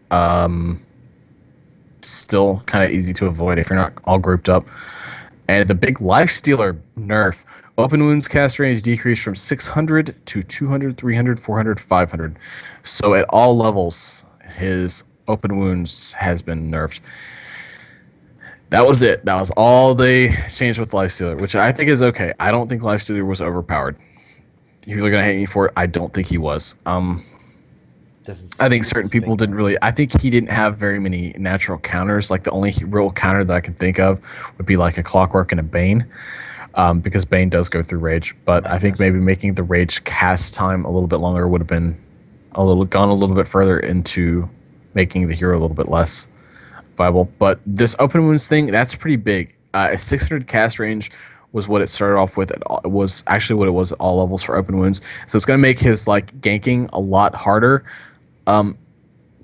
Still kind of easy to avoid if you're not all grouped up. And the big Life Stealer nerf. Open wounds cast range decreased from 600 to 200, 300, 400, 500. So at all levels, his open wounds has been nerfed. That was it. That was all they changed with Lifestealer, which I think is okay. I don't think Lifestealer was overpowered. People are gonna hate me for it. I don't think he was. I think certain people didn't really. I think he didn't have very many natural counters. Like the only real counter that I can think of would be like a Clockwork and a Bane, because Bane does go through Rage. But I think maybe making the Rage cast time a little bit longer would have been gone a little bit further into making the hero a little bit less viable. But this open wounds thing, that's pretty big. A 600 cast range was what it started off with. It was actually what it was at all levels for open wounds. So it's going to make his like ganking a lot harder.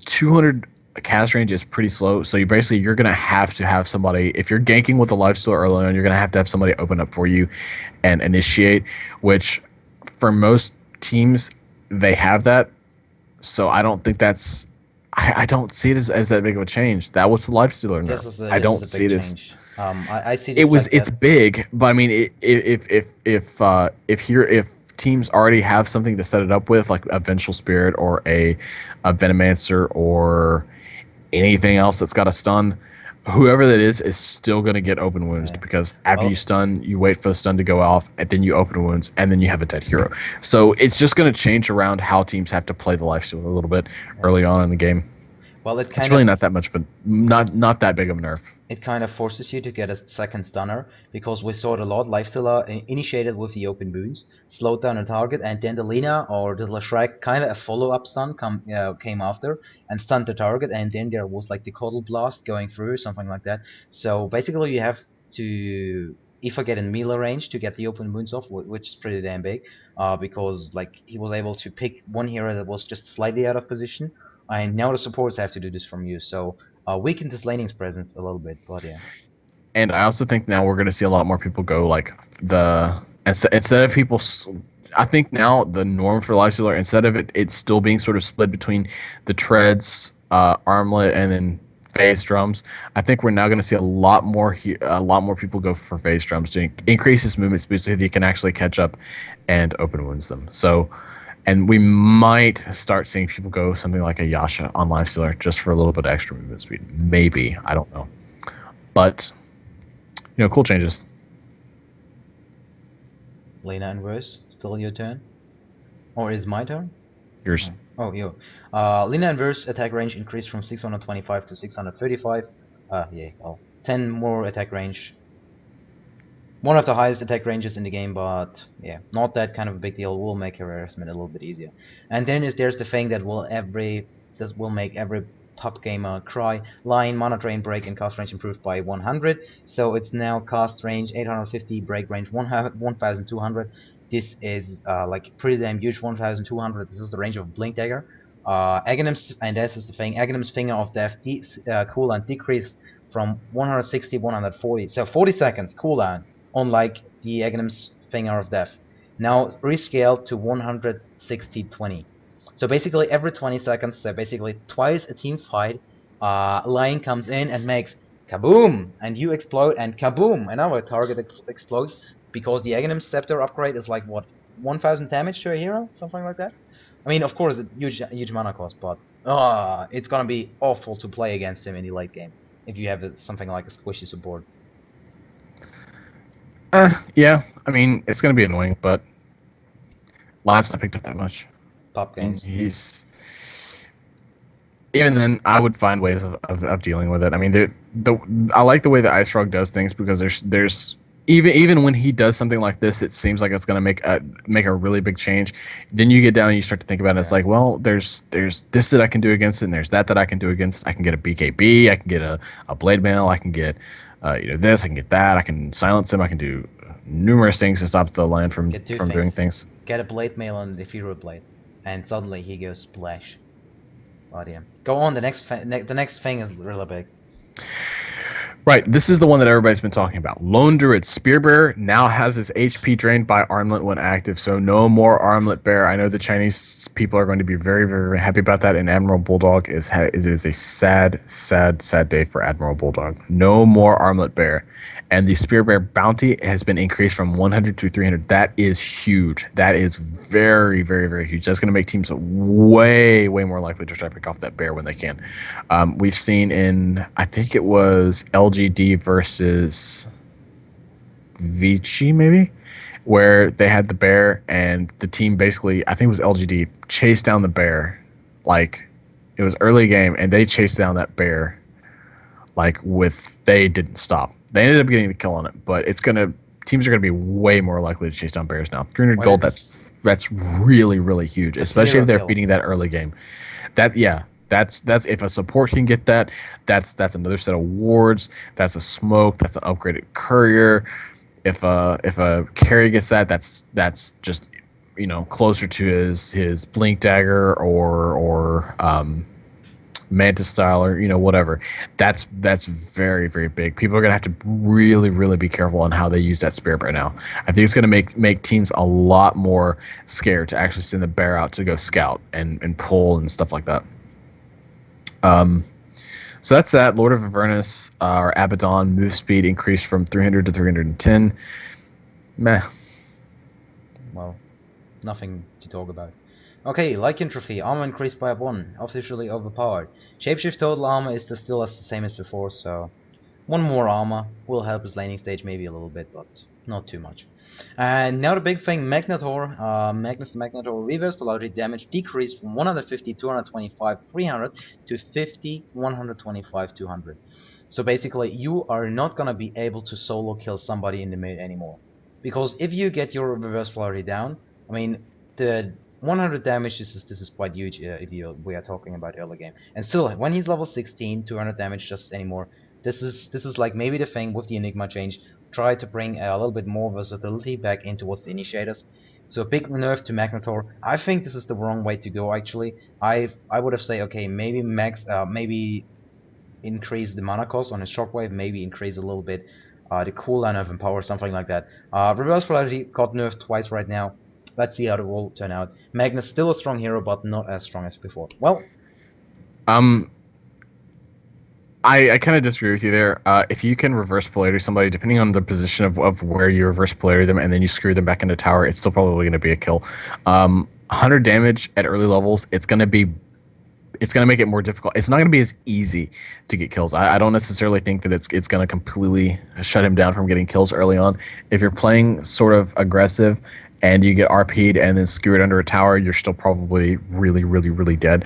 200 cast range is pretty slow. So you're going to have somebody, if you're ganking with a lifesteal early on, you're going to have somebody open up for you and initiate, which for most teams, they have that. So I don't think that's, I don't see it as that big of a change. That was the Lifestealer nerf. I don't see it as. I see. It's big, but I mean, if teams already have something to set it up with, like a Vengeful Spirit or a Venomancer or anything else that's got a stun, whoever that is still going to get open wounds Yeah. because after Well, you stun, you wait for the stun to go off, and then you open wounds, and then you have a dead hero. So it's just going to change around how teams have to play the lifesteal a little bit yeah. early on in the game. Well, it It's kind really of not that much of a not that big of a nerf. it kind of forces you to get a second stunner because we saw it a lot. Lifestealer initiated with the open wounds, slowed down a target, and then the Lina or the Leshrac kind of a follow-up stun came after and stunned the target, and then there was like the Coddle Blast going through, something like that. So basically, you have to if I get in melee range to get the open wounds off, which is pretty damn big, because like he was able to pick one hero that was just slightly out of position, and now the supports have to do this from you. So weakened his laning's presence a little bit, but yeah. And I also think now we're going to see a lot more people go like instead of people. I think now the norm for Lifestealer, instead of it's still being sort of split between the treads, armlet, and then phase drums. I think we're now going to see a lot more people go for phase drums to increase his movement speed so that he can actually catch up and open wounds them. So, and we might start seeing people go something like a Yasha on Lifestealer just for a little bit of extra movement speed. Maybe, I don't know, but cool changes. Lena and Verse, still your turn? Or is my turn? Yours. Oh, you. Lena and Verse attack range increased from 625 to 635. Yeah, well, 10 more attack range. One of the highest attack ranges in the game, but yeah, not that kind of a big deal. Will make harassment a little bit easier. And then there's the thing that will make every top gamer cry. Line, mana drain, break, and cast range improved by 100. So it's now cast range 850, break range 1200. This is like pretty damn huge. 1200. This is the range of Blink Dagger. Aghanim's, and this is the thing. Aghanim's Finger of Death cooldown decreased from 160 140. So 40 seconds cooldown on like the Aghanim's Finger of Death. Now rescaled to 160-20. So basically every 20 seconds, so basically twice a team fight, Lion comes in and makes kaboom, and you explode, and kaboom, and our target explodes, because the Aghanim's Scepter upgrade is like, what, 1000 damage to a hero? Something like that? I mean, of course, huge mana cost, but it's gonna be awful to play against him in the late game, if you have something like a squishy support. Yeah, I mean it's going to be annoying, but Lance not picked up that much. Top And games. he's even then, I would find ways of dealing with it. I mean, I like the way that Ice Frog does things because there's even when he does something like this, it seems like it's going to make a really big change. Then you get down and you start to think about it. It's like, well, there's this that I can do against it, and there's that I can do against it. I can get a BKB, I can get a Blade Mail, I can get this, I can get that, I can silence him, I can do numerous things to stop the Lion from doing things. Get a Blade Mail on the Hero Blade, and suddenly he goes splash. Oh dear. Go on. The next thing is really big. Right, this is the one that everybody's been talking about. Lone Druid Spearbearer now has his HP drained by Armlet when active, so no more Armlet Bear. I know the Chinese people are going to be very, very, very happy about that, and Admiral Bulldog is a sad, sad, sad day for Admiral Bulldog. No more Armlet Bear. And the Spearbearer bounty has been increased from 100 to 300. That is huge. That is very, very, very huge. That's going to make teams way, way more likely to try to pick off that bear when they can. We've seen in, I think it was LGD versus Vici, maybe, where they had the bear and the team basically, I think it was LGD, chased down the bear. Like, it was early game and they chased down that bear. Like, they didn't stop. They ended up getting the kill on it, but teams are gonna be way more likely to chase down bears now. 300 gold, that's really, really huge, especially if they're feeding that early game. That's if a support can get that, that's another set of wards, that's a smoke, that's an upgraded courier. If a carry gets that's just closer to his blink dagger or Mantis style or whatever. That's very, very big. People are gonna have to really, really be careful on how they use that spirit right now. I think it's gonna make teams a lot more scared to actually send the bear out to go scout and pull and stuff like that. So that's that. Lord of Avernus or Abaddon move speed increased from 300 to 310. Meh. Well, nothing to talk about. Okay, Lycanthropy, armor increased by 1, officially overpowered. Shapeshift total armor is still as the same as before, so one more armor will help his laning stage maybe a little bit, but not too much. And now the big thing, Magnetor, Magnus the Magnetor reverse polarity damage decreased from 150, 225, 300 to 50, 125, 200. So basically, you are not gonna be able to solo kill somebody in the mid anymore. Because if you get your reverse polarity down, I mean, the 100 damage, this is quite huge if we are talking about early game. And still, when he's level 16, 200 damage just anymore. This is like maybe the thing with the Enigma change. Try to bring a little bit more versatility back in towards the initiators. So a big nerf to Magnetor. I think this is the wrong way to go actually. I would have said okay, maybe maybe increase the mana cost on his shockwave, maybe increase a little bit the cooldown of Empower, something like that. Reverse Polarity got nerfed twice right now. Let's see how it will turn out. Magnus still a strong hero, but not as strong as before. Well, Um, I kind of disagree with you there. If you can reverse polarity somebody, depending on the position of where you reverse polarity them, and then you screw them back into tower, it's still probably going to be a kill. 100 damage at early levels, it's going to make it more difficult. It's not going to be as easy to get kills. I don't necessarily think that it's going to completely shut him down from getting kills early on. If you're playing sort of aggressive and you get RP'd and then skewered under a tower, you're still probably really, really, really dead.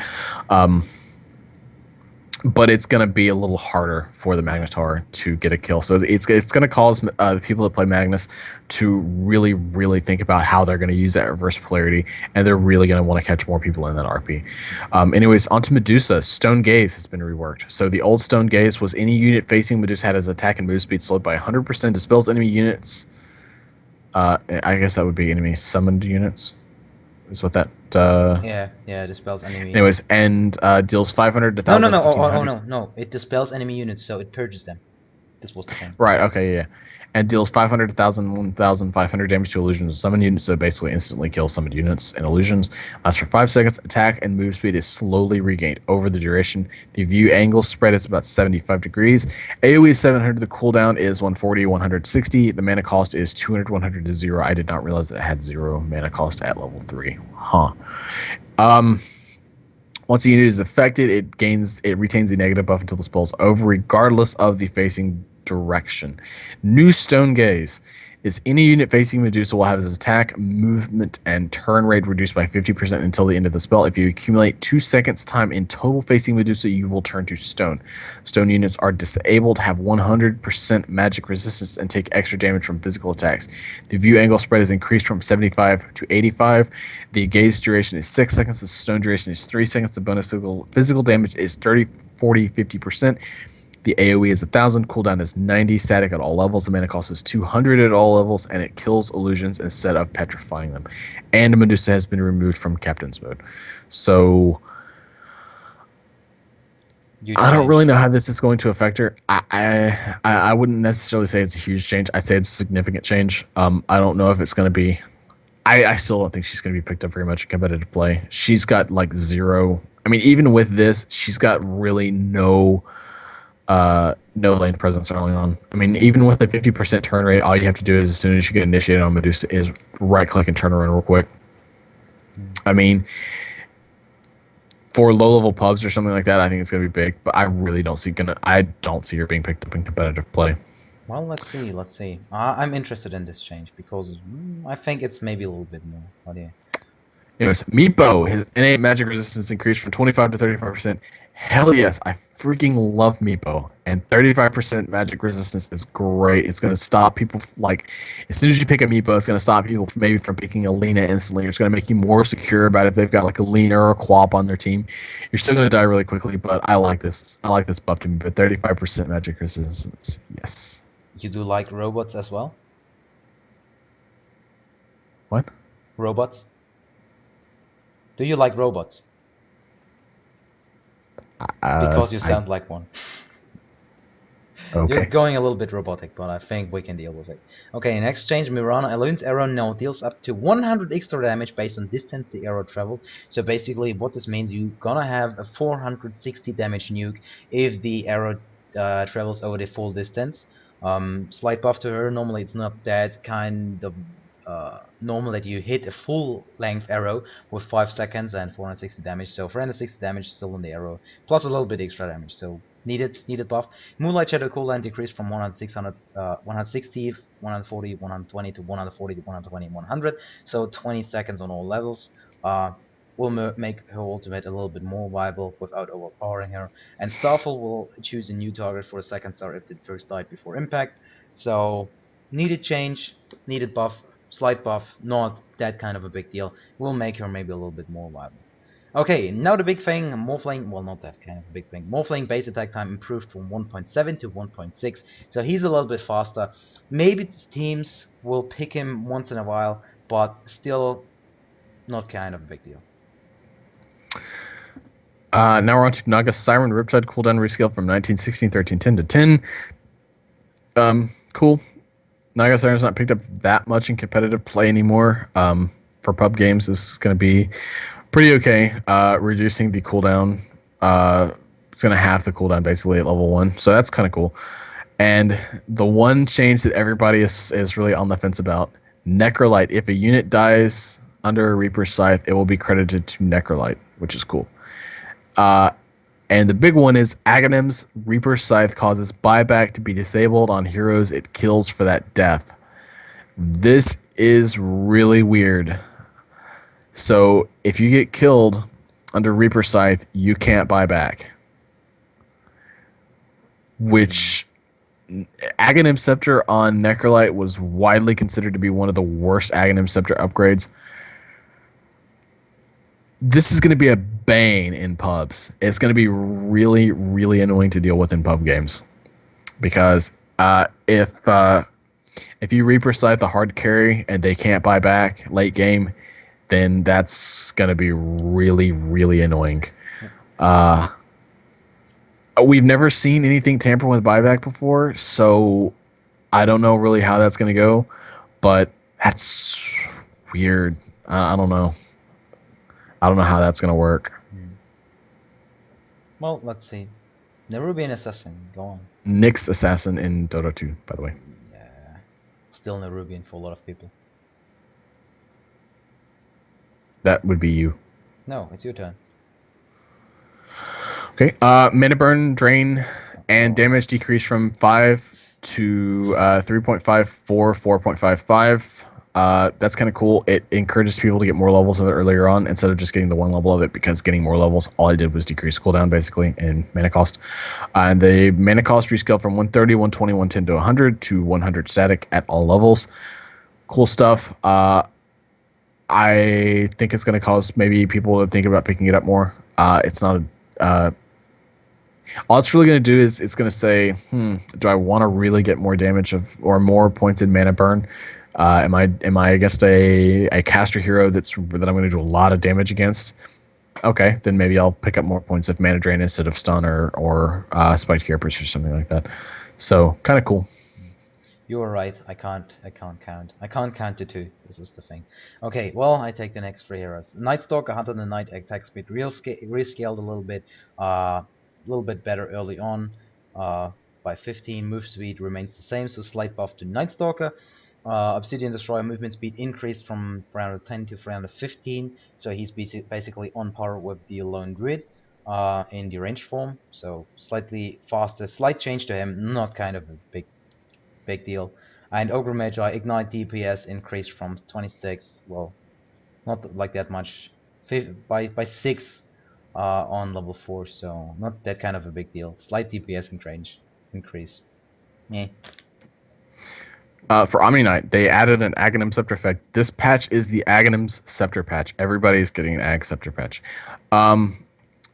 But it's going to be a little harder for the Magnetar to get a kill. So it's going to cause the people that play Magnus to really, really think about how they're going to use that reverse polarity, and they're really going to want to catch more people in that RP. Anyways, onto Medusa. Stone Gaze has been reworked. So the old Stone Gaze was any unit facing Medusa had his attack and move speed slowed by 100%, dispels enemy units. I guess that would be enemy summoned units. Is what that yeah, dispels enemy. Anyways, and deals 500 to No, 1000 no, no, 1500. no. It dispels enemy units, so it purges them. This was the thing. Right, okay, yeah. And deals 500 to 1000 1500 damage to illusions and summon units, so basically instantly kills summoned units and illusions. Lasts for 5 seconds. Attack and move speed is slowly regained over the duration. The view angle spread is about 75 degrees. AoE is 700. The cooldown is 140, 160. The mana cost is 200, 100 to 0. I did not realize it had 0 mana cost at level 3. Huh. Once a unit is affected, it retains the negative buff until the spell's over, regardless of the facing direction. New Stone Gaze is any unit facing Medusa will have its attack, movement, and turn rate reduced by 50% until the end of the spell. If you accumulate 2 seconds time in total facing Medusa, you will turn to stone. Stone units are disabled, have 100% magic resistance, and take extra damage from physical attacks. The view angle spread is increased from 75 to 85. The gaze duration is 6 seconds. The stone duration is 3 seconds. The bonus physical damage is 30, 40, 50%. The AoE is 1000, cooldown is 90, static at all levels. The mana cost is 200 at all levels, and it kills illusions instead of petrifying them. And Medusa has been removed from Captain's mode. So I don't really know how this is going to affect her. I wouldn't necessarily say it's a huge change. I'd say it's a significant change. I don't know if it's going to be. I still don't think she's going to be picked up very much in competitive play. She's got like 0. I mean, even with this, she's got really no lane presence early on. I mean, even with a 50% turn rate, all you have to do is as soon as you get initiated on Medusa is right click and turn around real quick. I mean, for low level pubs or something like that, I think it's gonna be big, but I really don't see her being picked up in competitive play. Well, let's see. I'm interested in this change because I think it's maybe a little bit more. What do you? Anyways, Meepo, his innate magic resistance increased from 25 to 35%. Hell yes, I freaking love Meepo. And 35% magic resistance is great. It's going to stop people, like, as soon as you pick a Meepo, it's going to stop people maybe from picking a Lena instantly. It's going to make you more secure about if they've got, like, a Lena or a Quap on their team. You're still going to die really quickly, but I like this. I like this buff to Meepo. 35% magic resistance, yes. You do like robots as well? What? Robots? Do you like robots? Because you sound like one. Okay. You're going a little bit robotic, but I think we can deal with it. Okay, next change, Mirana Elune's arrow now deals up to 100 extra damage based on distance the arrow traveled. So basically what this means, you're gonna have a 460 damage nuke if the arrow travels over the full distance. Slight buff to her, normally it's not that kind of normal that you hit a full length arrow with 5 seconds and 460 damage. So 460 damage still on the arrow, plus a little bit extra damage. So needed buff. Moonlight Shadow cooldown decreased from 160, 140, 120 to 140 to 120, 100. So 20 seconds on all levels. Will make her ultimate a little bit more viable without overpowering her. And Starfall will choose a new target for a second star if it first died before impact. So needed change, needed buff, slight buff, not that kind of a big deal. Will make her maybe a little bit more viable. Okay, now the big thing, Morphling, well not that kind of a big thing. Morphling base attack time improved from 1.7 to 1.6, so he's a little bit faster. Maybe teams will pick him once in a while, but still not kind of a big deal. Now we're on to Naga Siren Riptide cooldown rescale from 1916, 13, 10 to 10. Cool. Naga Siren's not picked up that much in competitive play anymore. For pub games, this is going to be pretty okay. Reducing the cooldown. It's going to halve the cooldown basically at level 1. So that's kind of cool. And the one change that everybody is really on the fence about, Necrolite. If a unit dies under a Reaper's Scythe, it will be credited to Necrolite, which is cool. And the big one is Aghanim's Reaper's Scythe causes buyback to be disabled on heroes it kills for that death. This is really weird. So if you get killed under Reaper's Scythe, you can't buy back. Which Aghanim Scepter on Necrolite was widely considered to be one of the worst Aghanim Scepter upgrades. This is going to be a bane in pubs. It's going to be really, really annoying to deal with in pub games. Because if you Reaper Scythe the hard carry and they can't buy back late game, then that's going to be really, really annoying. We've never seen anything tamper with buyback before, so I don't know really how that's going to go, but that's weird. I don't know. I don't know how that's going to work. Well, let's see. Nerubian Assassin, go on. Nyx Assassin in Dota 2, by the way. Yeah. Still Nerubian for a lot of people. That would be you. No, it's your turn. Okay. Mana burn, drain, and damage decrease from 5 to 3.54, 4.55. That's kind of cool. It encourages people to get more levels of it earlier on instead of just getting the one level of it, because getting more levels, all I did was decrease cooldown basically and mana cost. And the mana cost rescaled from 130, 120, 110 to 100 to 100 static at all levels. Cool stuff. I think it's going to cause maybe people to think about picking it up more. It's not a... all it's really going to do is it's going to say, do I want to really get more damage or more points in mana burn? Am I against a caster hero that I'm going to do a lot of damage against? Okay, then maybe I'll pick up more points of mana drain instead of stun or spiked carapace or something like that. So kind of cool. You were right. I can't count. I can't count to 2. This is the thing. Okay, well, I take the next 3 heroes. Night Stalker, Hunter the Night, attack speed rescaled a little bit better early on. By 15, move speed remains the same, so slight buff to Night Stalker. Obsidian Destroyer movement speed increased from 310 to 315, so he's basically on par with the Lone Druid in the ranged form, so slightly faster, slight change to him, not kind of a big deal. And Ogre Magi, Ignite DPS increased from 26, well, not like that much, by 6 on level 4, so not that kind of a big deal. Slight DPS increase. Yeah. For Omni Knight, they added an Aghanim Scepter effect. This patch is the Aghanim's Scepter patch. Everybody's getting an Ag Scepter patch.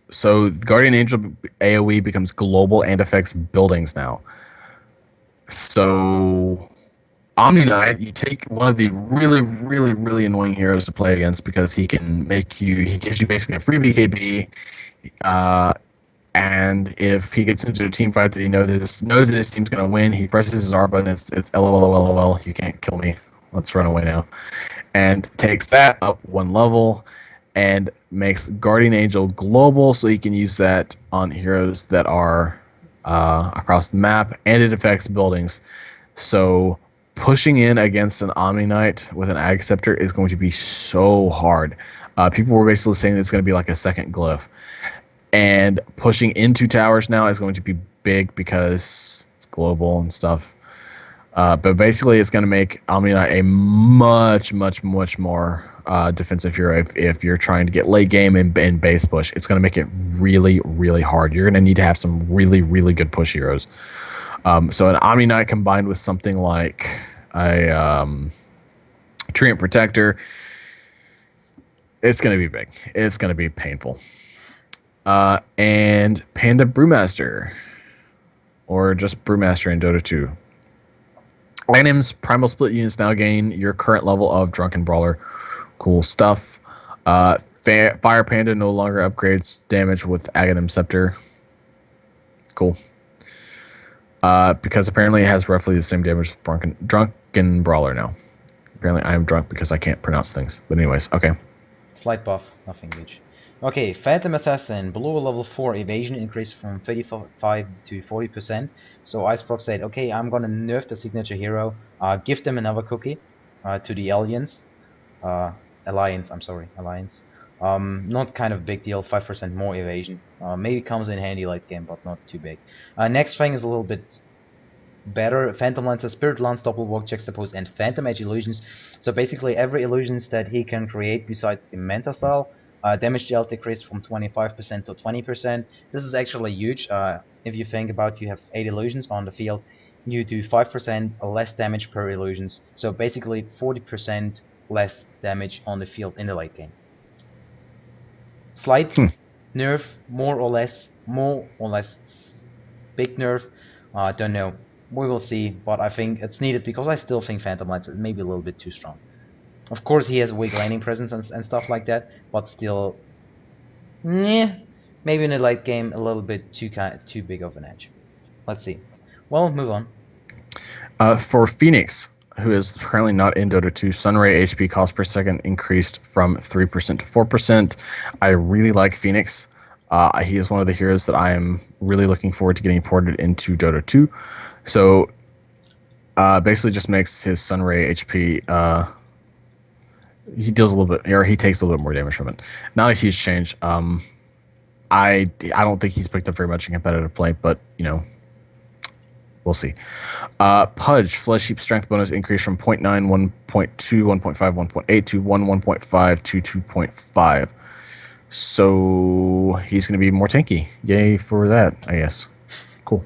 So the Guardian Angel AoE becomes global and affects buildings now. So Omni Knight, you take one of the really, really, really annoying heroes to play against because he gives you basically a free BKB. And if he gets into a team fight that he knows that his team's going to win, he presses his R button, it's LOL, you can't kill me, let's run away now. And takes that up 1 level and makes Guardian Angel global, so he can use that on heroes that are across the map, and it affects buildings. So pushing in against an Omni Knight with an Ag Scepter is going to be so hard. People were basically saying it's going to be like a second glyph. And pushing into towers now is going to be big because it's global and stuff. But basically, it's going to make Omni Knight a much, much, much more defensive hero if you're trying to get late game and base push. It's going to make it really, really hard. You're going to need to have some really, really good push heroes. So an Omni Knight combined with something like a Treant Protector, it's going to be big. It's going to be painful. And Panda Brewmaster, or just Brewmaster in Dota 2. Items, Primal Split units now gain your current level of Drunken Brawler. Cool stuff. Fire Panda no longer upgrades damage with Aghanim Scepter. Cool. Because apparently it has roughly the same damage with Drunken Brawler now. Apparently I am drunk because I can't pronounce things. But anyways, okay. Slight buff, nothing huge. Okay, Phantom Assassin, below level 4 evasion increased from 35 to 40%. So Icefrog said, okay, I'm gonna nerf the signature hero, give them another cookie to the Alliance. Alliance. Not kind of big deal, 5% more evasion. Maybe comes in handy late game, but not too big. Next thing is a little bit better. Phantom Lancer, Spirit Lance, Doppelwalk, Juxtapose, and Phantom Edge illusions. So basically every illusions that he can create besides the Manta style, damage dealt decreased from 25% to 20%. This is actually huge. If you think about, you have 8 illusions on the field, you do 5% less damage per illusions. So basically 40% less damage on the field in the late game. Slight nerf, more or less big nerf. Don't know. We will see, but I think it's needed because I still think Phantom Lance is maybe a little bit too strong. Of course, he has a weak laning presence and stuff like that, but still, maybe in the late game a little bit too big of an edge. Let's see. Well, move on. For Phoenix, who is currently not in Dota 2, Sunray HP cost per second increased from 3% to 4%. I really like Phoenix. He is one of the heroes that I am really looking forward to getting ported into Dota 2. So basically just makes his Sunray HP, he deals a little bit, or he takes a little bit more damage from it. Not a huge change. I don't think he's picked up very much in competitive play, but, you know, we'll see. Pudge, Flesh Heap Strength bonus increased from 0.9, 1.2, 1.5, 1.8 to 1, 1.5 to 2.5. So he's going to be more tanky. Yay for that, I guess. Cool.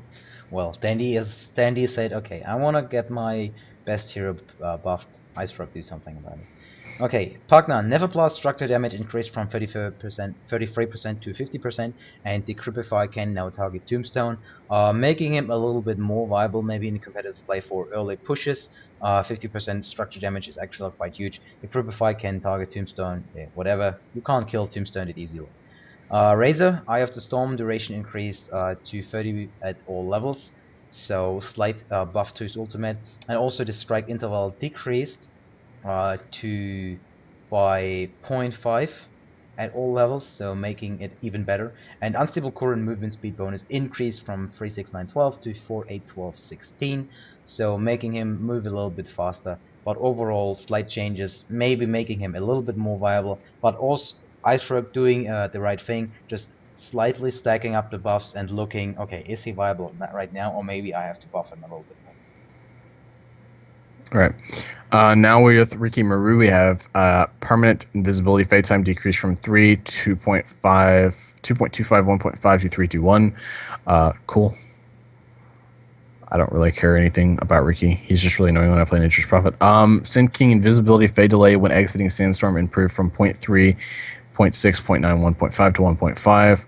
Well, Dandy said, okay, I want to get my best hero buffed. Icefrog do something about it. Okay, Pugna, Never Blast structure damage increased from 33% to 50%, and the Decrypify can now target Tombstone, making him a little bit more viable maybe in competitive play for early pushes. 50% structure damage is actually quite huge. The Decrypify can target Tombstone, whatever. You can't kill Tombstone it easily. Razor, Eye of the Storm duration increased to 30 at all levels, so slight buff to his ultimate, and also the strike interval decreased to by 0.5 at all levels, so making it even better. And unstable current movement speed bonus increased from 36912 to 481216, so making him move a little bit faster. But overall, slight changes, maybe making him a little bit more viable. But also, Icefrog doing the right thing, just slightly stacking up the buffs and looking, okay, is he viable right now, or maybe I have to buff him a little bit more. All right. Now with Ricky Maru, we have permanent invisibility fade time decreased from 3, 2.5, 2.25, 1.5 to 3 to 1. Cool. I don't really care anything about Ricky. He's just really annoying when I play Nature's Prophet. Sin King invisibility fade delay when exiting Sandstorm improved from 0.3, 0.6, 0.9, 1.5 to 1.5.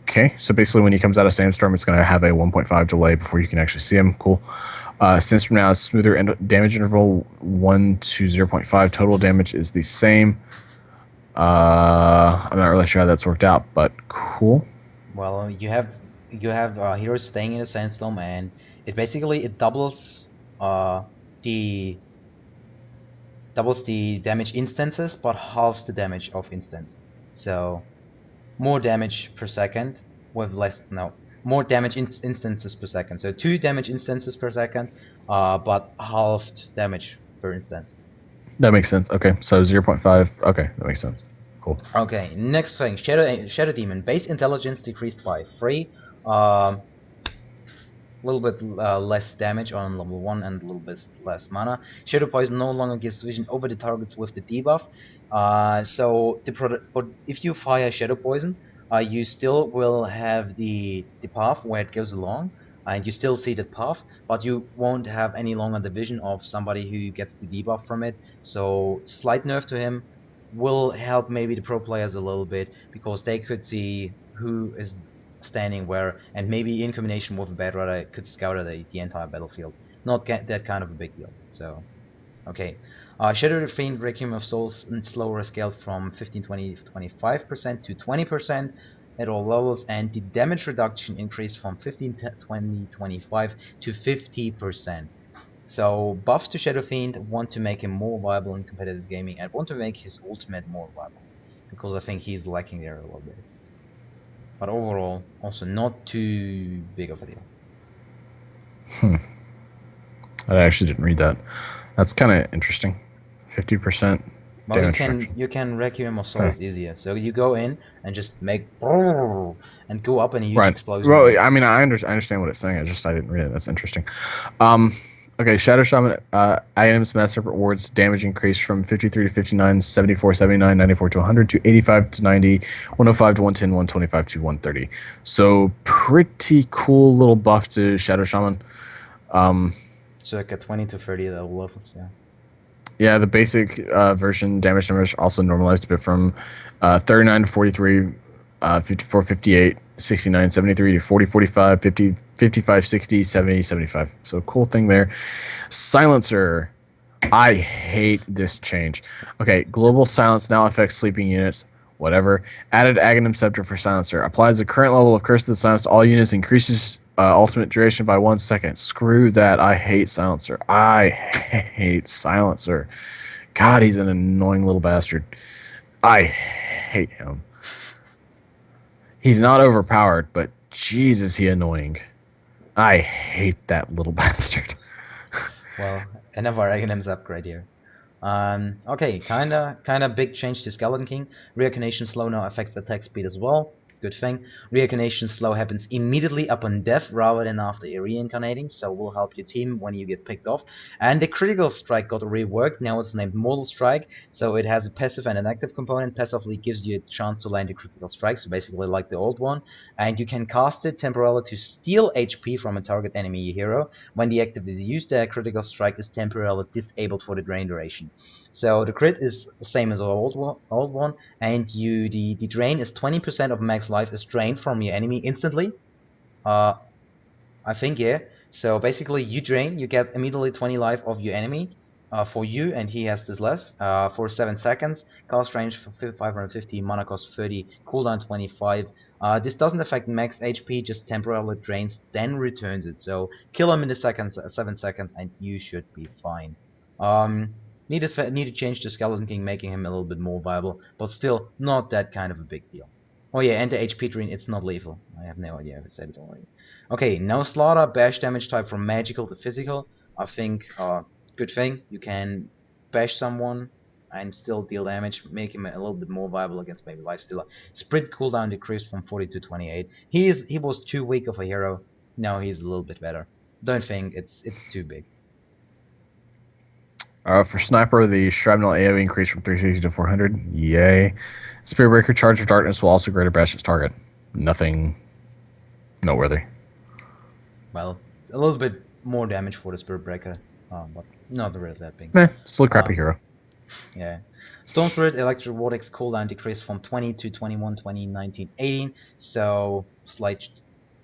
Okay, so basically when he comes out of Sandstorm, it's going to have a 1.5 delay before you can actually see him. Cool. Sandstorm now is smoother damage interval 1 to 0.5. Total damage is the same. I'm not really sure how that's worked out, but cool. Well, you have heroes staying in a Sandstorm, and it doubles the damage instances, but halves the damage of instance. So more damage per second with more damage instances per second. So 2 damage instances per second, but halved damage per instance. That makes sense. Okay, so 0.5. Okay, that makes sense. Cool. Okay, next thing, Shadow Demon. Base intelligence decreased by 3. A little bit less damage on level 1 and a little bit less mana. Shadow Poison no longer gives vision over the targets with the debuff. But if you fire Shadow Poison, you still will have the path where it goes along, and you still see that path, but you won't have any longer the vision of somebody who gets the debuff from it. So slight nerf to him will help maybe the pro players a little bit, because they could see who is standing where, and maybe in combination with a bad rider could scout the entire battlefield. Not that kind of a big deal. So, okay. Shadow Fiend Requiem of Souls slower scaled from 15-25% to 20% at all levels, and the damage reduction increased from 15-20-25 to 50%. So buffs to Shadow Fiend want to make him more viable in competitive gaming, and want to make his ultimate more viable, because I think he's lacking there a little bit. But overall, also not too big of a deal. I actually didn't read that. That's kind of interesting. 50% Well, damage reduction. you can Requiem of Souls easier. So you go in and just make and go up in a huge Right. explosion. Well, I mean, I understand what it's saying. I didn't read it. That's interesting. Um, okay, Shadow Shaman items, mass rewards, damage increased from 53 to 59, 74, 79, 94 to 100 to 85 to 90, 105 to 110, 125 to 130. So pretty cool little buff to Shadow Shaman. Circa 20 to 30 levels, yeah. Yeah, the basic version damage numbers also normalized a bit from 39 to 43, 54, 58, 69, 73 to 40, 45, 50, 55, 60, 70, 75. So cool thing there. Silencer. I hate this change. Okay, global silence now affects sleeping units. Whatever. Added Aghanim Scepter for Silencer. Applies the current level of Curse of the Silence to all units. Increases ultimate duration by 1 second. Screw that. I hate Silencer. I hate Silencer. God, he's an annoying little bastard. I hate him. He's not overpowered, but Jesus, he annoying. I hate that little bastard. Well, another Aghanim's upgrade here. Okay, kinda big change to Skeleton King. Reincarnation Slow now affects attack speed as well. Good thing. Reincarnation Slow happens immediately upon death rather than after reincarnating, so will help your team when you get picked off. And the Critical Strike got reworked. Now it's named Mortal Strike, so it has a passive and an active component. Passively gives you a chance to land a Critical Strike, so basically like the old one. And you can cast it temporarily to steal HP from a target enemy hero. When the active is used, the Critical Strike is temporarily disabled for the drain duration. So the crit is the same as the old one, and the drain is 20% of max life is drained from your enemy instantly. I think, yeah. So basically, you drain, you get immediately 20 life of your enemy for you, and he has this left for 7 seconds. Cast range for 550, mana cost 30, cooldown 25. This doesn't affect max HP, just temporarily drains, then returns it. So kill him in the 7 seconds, and you should be fine. Need to change the Skeleton King, making him a little bit more viable, but still not that kind of a big deal. Oh yeah, and the HP drain, it's not lethal. I have no idea if I said it already. Okay, now Slaughter, bash damage type from magical to physical. I think, good thing. You can bash someone and still deal damage, make him a little bit more viable against maybe Lifestealer. Sprint cooldown decreased from 40 to 28. He was too weak of a hero. Now he's a little bit better. Don't think it's too big. For Sniper, the Shrapnel AoE increased from 360 to 400. Yay. Spear Breaker Charge of Darkness will also greater bash its target. Nothing noteworthy. Well, a little bit more damage for the Spirit Breaker, but not really that big. Meh, still a crappy hero. Yeah. Storm Spirit Electric Vortex cooldown decreased from 20 to 21, 20, 19, 18. So slight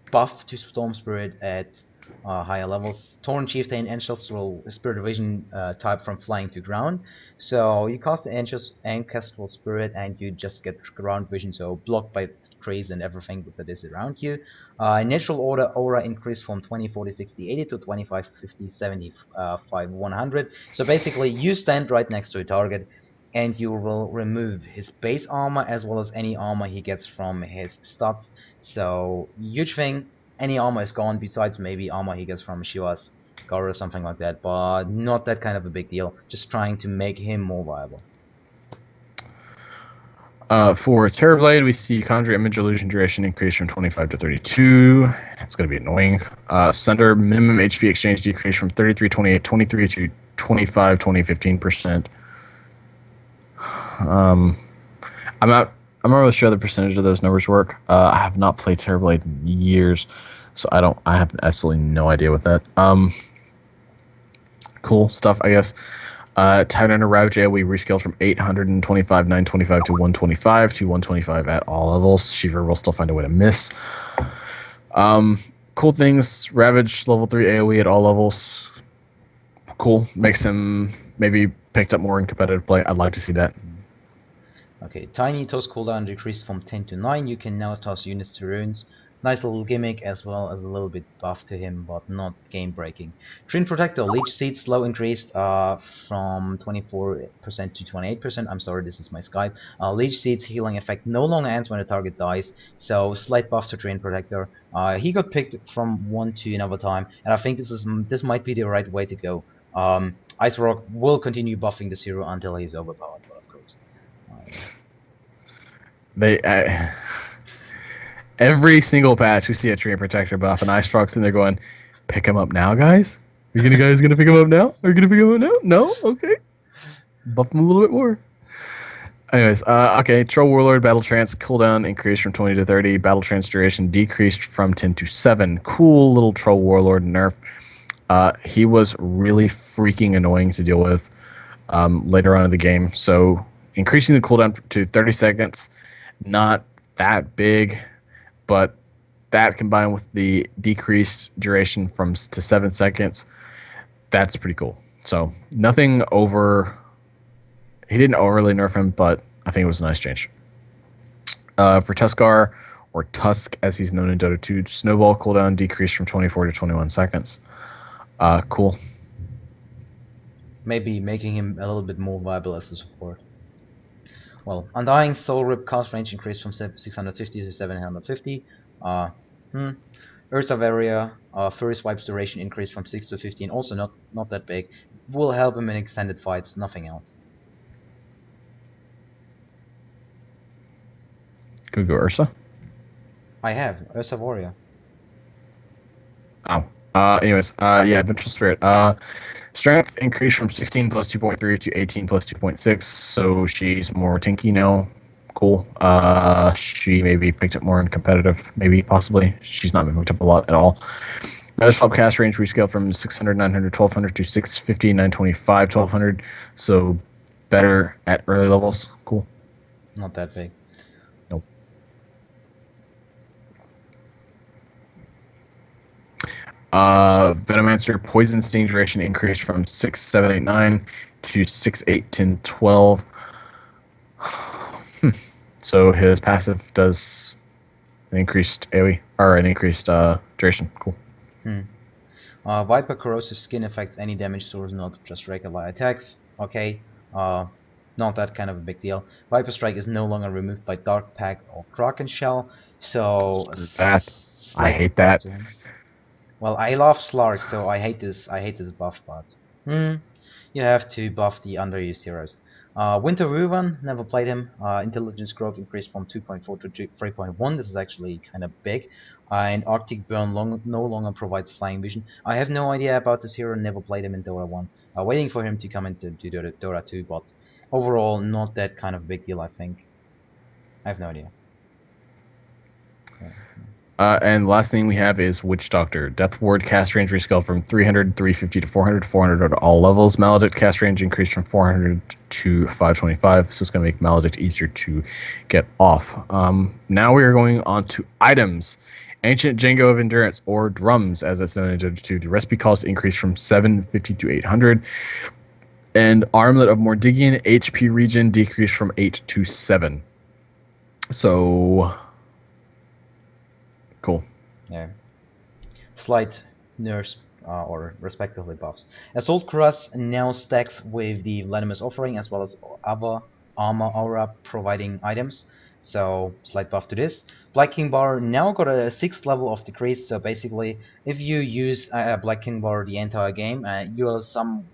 buff to Storm Spirit at higher levels. Torrent Chieftain Ancestral Spirit Division type from flying to ground. So you cast the Ancestral Spirit and you just get ground vision, so blocked by trees and everything that is around you. Natural Order Aura increased from 20, 40, 60, 80 to 25, 50, 75, 100. So basically you stand right next to a target and you will remove his base armor as well as any armor he gets from his stats. So huge thing. any armor is gone besides maybe armor he gets from Shiva's guard or something like that, but not that kind of a big deal. Just trying to make him more viable. For Terrorblade, we see Conjure Image Illusion duration increase from 25 to 32. It's going to be annoying. Sunder minimum HP exchange decrease from 33, 28, 23 to 25, 20, 15%. I'm not really sure the percentage of those numbers work. I have not played Terrorblade in years, so I have absolutely no idea what that. Cool stuff, I guess. Titan Ravage AoE rescaled from 825, 925 to 125 to 125 at all levels. Shiver will still find a way to miss. Cool things. Ravage level 3 AoE at all levels. Cool. Makes him maybe picked up more in competitive play. I'd like to see that. Okay, Tiny toss cooldown decreased from 10 to 9. You can now toss units to runes. Nice little gimmick, as well as a little bit buff to him, but not game breaking. Treant Protector, Leech Seed slow increased from 24% to 28%. I'm sorry, this is my Skype. Leech Seed's healing effect no longer ends when the target dies, so slight buff to Treant Protector. He got picked from one to another time, and I think this might be the right way to go. Ice Rock will continue buffing the hero until he's overpowered, but of course. They every single patch we see a Treant Protector buff, and Ice Frog's in there going, "Pick him up now, guys. Are you guys gonna pick him up now? Are you gonna pick him up now? No, okay. Buff him a little bit more." Anyways, okay, Troll Warlord Battle Trance cooldown increased from 20 to 30. Battle Trance duration decreased from 10 to 7. Cool little Troll Warlord nerf. He was really freaking annoying to deal with later on in the game. So increasing the cooldown to 30 seconds, not that big, but that combined with the decreased duration to 7 seconds, that's pretty cool. So nothing over. He didn't overly nerf him, but I think it was a nice change. For Tuskar, or Tusk as he's known in Dota 2, Snowball cooldown decreased from 24 to 21 seconds. Cool. Maybe making him a little bit more viable as a support. Well, Undying Soul Rip cast range increased from 650 to 750. Ursa Varia, Fury Swipe's duration increased from 6 to 15, also not that big. Will help him in extended fights, nothing else. Could we go Ursa? I have Ursa Warrior. Oh. Anyways, yeah, Vengeful Spirit. Strength increased from 16 plus 2.3 to 18 plus 2.6, so she's more tanky now. Cool. She maybe picked up more in competitive, maybe, possibly. She's not been picked up a lot at all. Another swap cast range rescale from 600, 900, 1200 to 650, 925, 1200, so better at early levels. Cool. Not that big. Nope. Venomancer Poison Sting duration increased from 6, 7, 8, 9 to 6, 8, 10, 12. So his passive does an increased AoE, or an increased duration. Cool. Viper Corrosive Skin affects any damage source, not just regular attacks. Okay, not that kind of a big deal. Viper Strike is no longer removed by Dark Pact or Kraken Shell, so that I hate that. Well, I love Slark, so I hate this buff, but you have to buff the underused heroes. Winter Ruvan, never played him. Intelligence growth increased from 2.4 to 3.1. This is actually kind of big. And Arctic Burn no longer provides flying vision. I have no idea about this hero, never played him in Dota 1. Waiting for him to come into Dota 2, but overall, not that kind of big deal, I think. I have no idea. And last thing we have is Witch Doctor. Death Ward cast range rescale from 300, 350 to 400, 400 at all levels. Maledict cast range increased from 400 to 525, so it's going to make Maledict easier to get off. Now we are going on to items. Ancient Django of Endurance, or Drums, as it's known in Dota 2. The recipe cost increased from 750 to 800. And Armlet of Mordigian HP regen decreased from 8 to 7. So cool. Yeah. Slight nerfs or respectively buffs. Assault Cuirass now stacks with the Venomous Offering as well as other armor aura providing items. So slight buff to this. Black King Bar now got a 6th level of decrease. So basically, if you use Black King Bar the entire game, you are some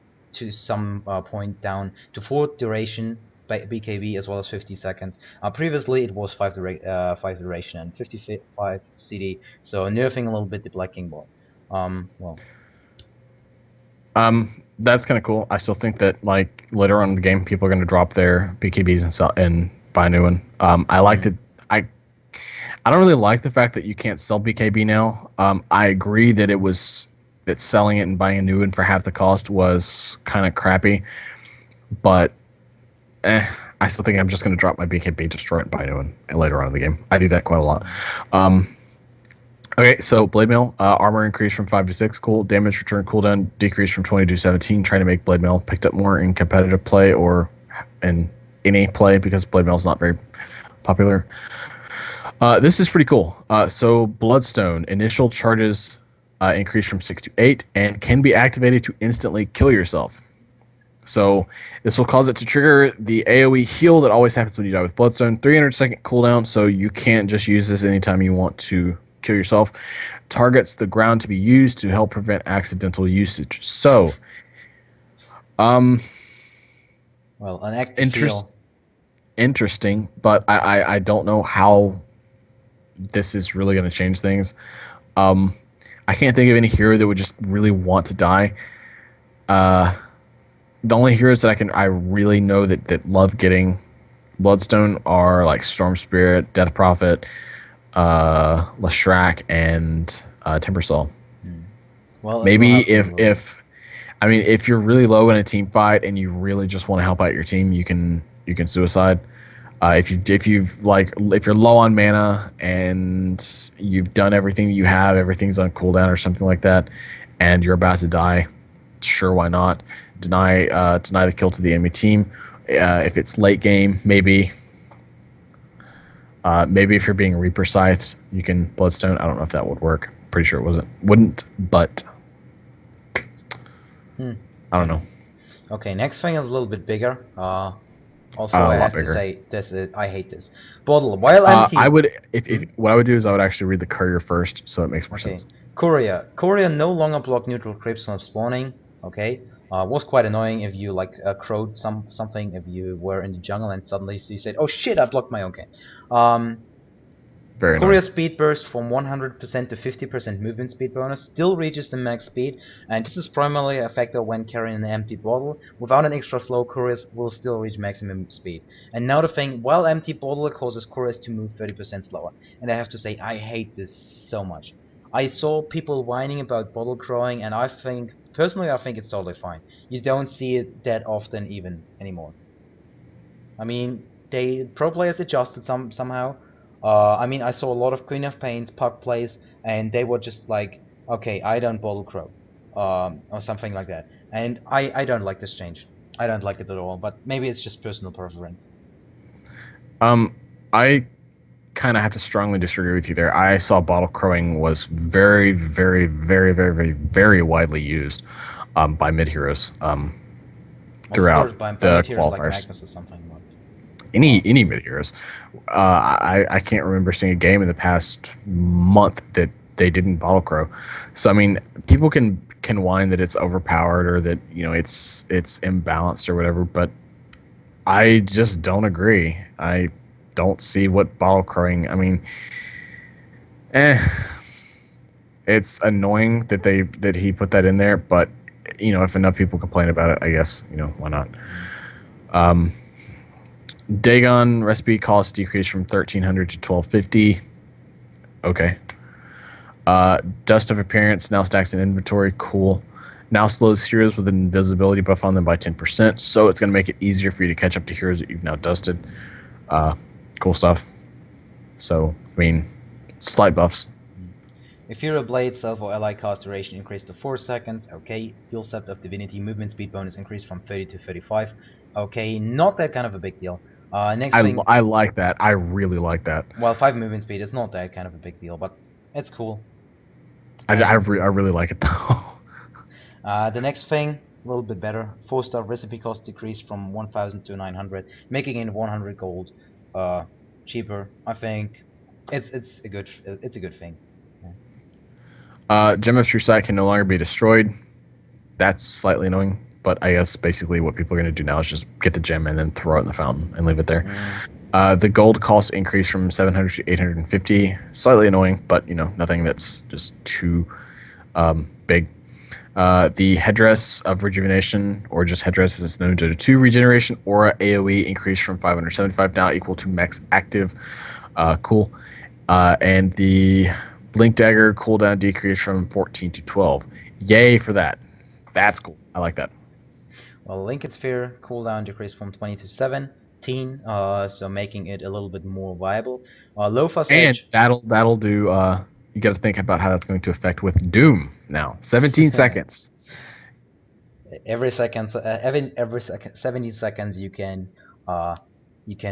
point down to 4 duration BKB as well as 50 seconds. Previously it was 5 duration and 55 CD. So nerfing a little bit the Black King Bar. Well, That's kind of cool. I still think that like later on in the game, people are going to drop their BKBs and sell and buy a new one. I like to. I don't really like the fact that you can't sell BKB now. I agree that it was that selling it and buying a new one for half the cost was kind of crappy, but I still think I'm just going to drop my BKB, destroy it, and buy a new one later on in the game. I do that quite a lot. Okay, so Blade Mail, armor increase from 5 to 6, cool. Damage return cooldown decreased from 20 to 17. Trying to make Blade Mail picked up more in competitive play or in any play because Blade Mail is not very popular. This is pretty cool. So Bloodstone, initial charges increase from 6 to 8 and can be activated to instantly kill yourself. So this will cause it to trigger the AoE heal that always happens when you die with Bloodstone. 300-second cooldown, so you can't just use this anytime you want to kill yourself. Targets the ground to be used to help prevent accidental usage. So, well, an active heal. Interesting, but I don't know how this is really going to change things. I can't think of any hero that would just really want to die. The only heroes that I really know that love getting Bloodstone are like Storm Spirit, Death Prophet, Lashrak, and Timbersaw. Well, maybe if you're really low in a team fight and you really just want to help out your team, you can suicide. If you're low on mana and you've done everything you have, everything's on cooldown or something like that, and you're about to die, sure, why not? Deny the kill to the enemy team. If it's late game, maybe if you're being Reaper Scythed, you can Bloodstone. I don't know if that would work. Pretty sure it wouldn't, but I don't know. Okay, next thing is a little bit bigger. Also, I have to say this. I hate this. Bottle while empty. I would what I would do is I would actually read the courier first, so it makes more sense. Courier no longer block neutral creeps from spawning. Okay, was quite annoying if you like crowed something if you were in the jungle and suddenly you said, "Oh shit, I blocked my own game." Very Courier annoying. speed burst from 100% to 50% movement speed bonus still reaches the max speed, and this is primarily a factor when carrying an empty bottle. Without an extra slow, couriers will still reach maximum speed. And now the thing, while empty bottle causes couriers to move 30% slower. And I have to say, I hate this so much. I saw people whining about bottle crowing, and personally I think it's totally fine. You don't see it that often even anymore. I mean, pro players adjusted somehow. I mean, I saw a lot of Queen of Pains, Puck plays, and they were just like, okay, I don't bottle crow, or something like that. And I don't like this change. I don't like it at all, but maybe it's just personal preference. I kind of have to strongly disagree with you there. I saw bottle crowing was very, very, very, very, very, very widely used by mid heroes throughout by the heroes qualifiers. Like Magnus or something. Any mid heroes. I can't remember seeing a game in the past month that they didn't bottle crow. So I mean, people can whine that it's overpowered or that it's imbalanced or whatever, but I just don't agree. I don't see what bottle crowing. I mean, it's annoying that he put that in there, but if enough people complain about it, I guess why not. Dagon recipe cost decreased from 1,300 to 1,250. Okay. Dust of Appearance now stacks in inventory. Cool. Now slows heroes with an invisibility buff on them by 10%, so it's going to make it easier for you to catch up to heroes that you've now dusted. Cool stuff. So, I mean, slight buffs. If Hero Blade, self or ally cast duration increased to 4 seconds, okay. Fuel Sept of Divinity movement speed bonus increased from 30 to 35, okay. Not that kind of a big deal. I like that. I really like that. Well, 5 movement speed is not that kind of a big deal, but it's cool. I really like it though. The next thing, a little bit better. 4-star recipe cost decreased from 1,000 to 900, making it 100 gold cheaper. I think it's a good thing. Yeah. Gem of True Sight can no longer be destroyed. That's slightly annoying, but I guess basically what people are going to do now is just get the gem and then throw it in the fountain and leave it there. Mm. The gold cost increased from 700 to 850. Slightly annoying, but nothing that's just too big. The headdress of rejuvenation, or just headdress as it's known, Dota 2 regeneration aura AoE increased from 575 now equal to max active. Cool. And the blink dagger cooldown decreased from 14 to 12. Yay for that. That's cool. I like that. Well, Lincoln Sphere cooldown decreased from 20 to 17, so making it a little bit more viable. Low-Fuzz And Edge. that'll do. You got to think about how that's going to affect with Doom now. 17 seconds. Every second, every second, 70 seconds, you can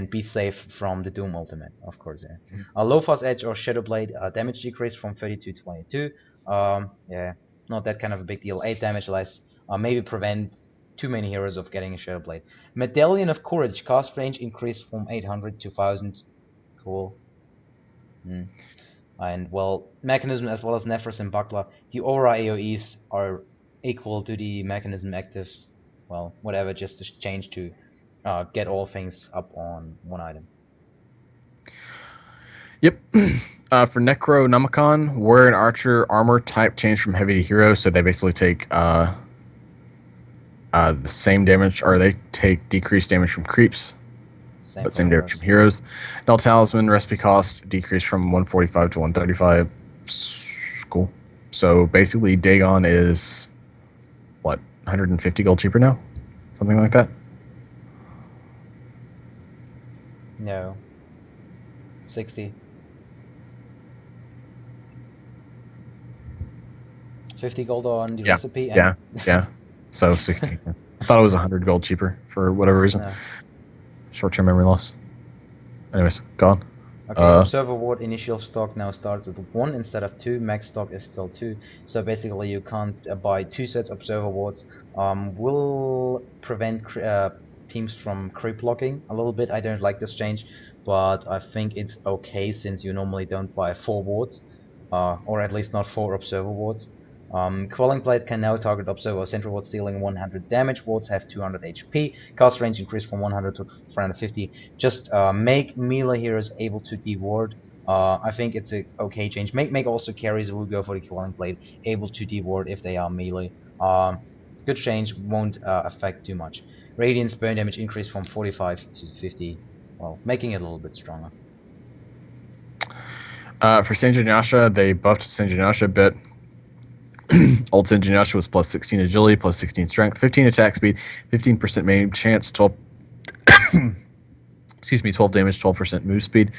be safe from the Doom ultimate, of course. Yeah. Low-Fuzz Edge or Shadowblade damage decrease from 30 to 22. Yeah, not that kind of a big deal. 8 damage less. Maybe prevent too many heroes of getting a Shadowblade. Medallion of Courage cast range increased from 800 to 1000. Cool. Mm. And well, Mechanism as well as Nephros and Buckler, the aura AoEs are equal to the Mechanism actives. Well, whatever, just to change to get all things up on one item. Yep. For Necronomicon, Warrior and Archer armor type changed from heavy to hero, so they basically take the same damage, or they take decreased damage from creeps, Same but for same damage heroes. from heroes. Null Talisman recipe cost decreased from 145 to 135. Cool. So basically, Dagon is what, 150 gold cheaper now, something like that. No, 60. 50 gold on the Yeah, recipe and yeah, yeah. So 16. I thought it was 100 gold cheaper for whatever reason. no. Short-term memory loss. Anyways, gone. Okay, Observer Ward initial stock now starts at 1 instead of 2. Max stock is still 2. So basically you can't buy 2 sets Observer Wards. Will prevent teams from creep locking a little bit. I don't like this change, but I think it's okay since you normally don't buy 4 wards. Or at least not 4 Observer Wards. Quelling Blade can now target Observer or Central Wards dealing 100 damage. Wards have 200 HP. Cast range increased from 100 to 350. Just make melee heroes able to deward. I think it's a okay change. Make also carries who go for the Quelling Blade able to deward if they are melee. Good change, won't affect too much. Radiant's burn damage increased from 45 to 50. Well, making it a little bit stronger. For Sanjinasha, they buffed Sanjinasha a bit. Old Sanjinasha was plus 16 agility, plus 16 strength, 15 attack speed, 15% main chance, 12 12 damage, 12% move speed,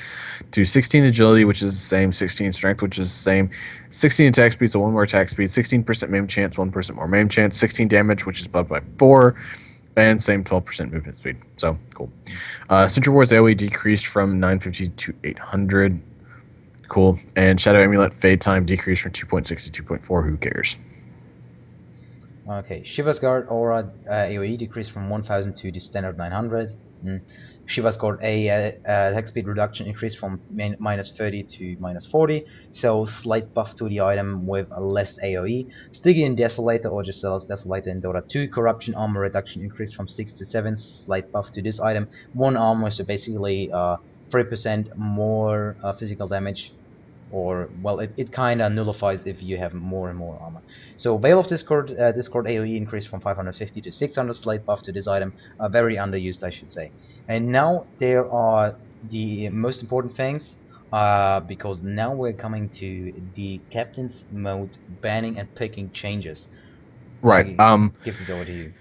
to 16 agility, which is the same, 16 strength, which is the same, 16 attack speed, so 1 more attack speed, 16% maim chance, 1% more maim chance, 16 damage, which is buffed by 4, and same 12% movement speed. So cool. Central Ward's AoE decreased from 950 to 800. Cool. And Shadow Amulet fade time decreased from 2.6 to 2.4. Who cares? Okay, Shiva's Guard Aura AoE decreased from 1000 to the standard 900. Shiva's Guard attack speed reduction increased from minus 30 to minus 40, so slight buff to the item with a less AoE. Stygian Desolator or just sells Desolator in Dota 2. Corruption armor reduction increased from 6 to 7, slight buff to this item. 1 armor, so basically 3% more physical damage. Or well, it kind of nullifies if you have more and more armor. So Veil of Discord AoE increased from 550 to 600, slight buff to this item, very underused I should say. And now there are the most important things, because now we're coming to the captain's mode banning and picking changes. Right. I give this over to you.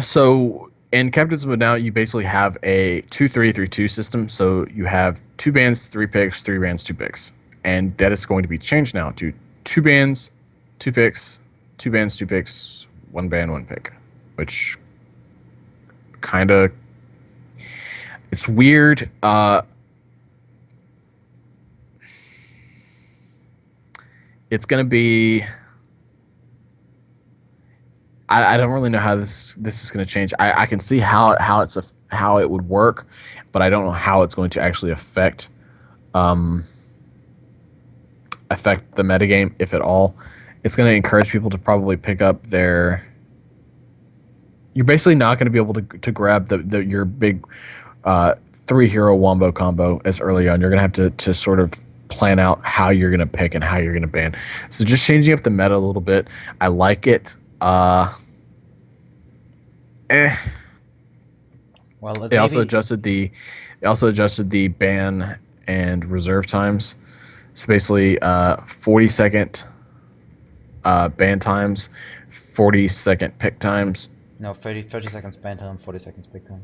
So in Captain's Mode now, you basically have a 2-3-3-2 system. So you have 2 bans, 3 picks, 3 bans, 2 picks. And that is going to be changed now to 2 bans, 2 picks, 2 bans, 2 picks, 1 ban, 1 pick. Which kind of, it's weird. It's going to be, I don't really know how this is going to change. I can see how it would work, but I don't know how it's going to actually um, affect the metagame, if at all. It's going to encourage people to probably pick up their. You're basically not going to be able to grab your big 3 hero wombo combo as early on. You're going to have to sort of plan out how you're going to pick and how you're going to ban. So just changing up the meta a little bit. I like it. Eh. Well, it It also maybe adjusted the ban and reserve times. So basically, 40-second ban times, 40-second pick times. no 30 seconds ban time, 40 seconds pick time.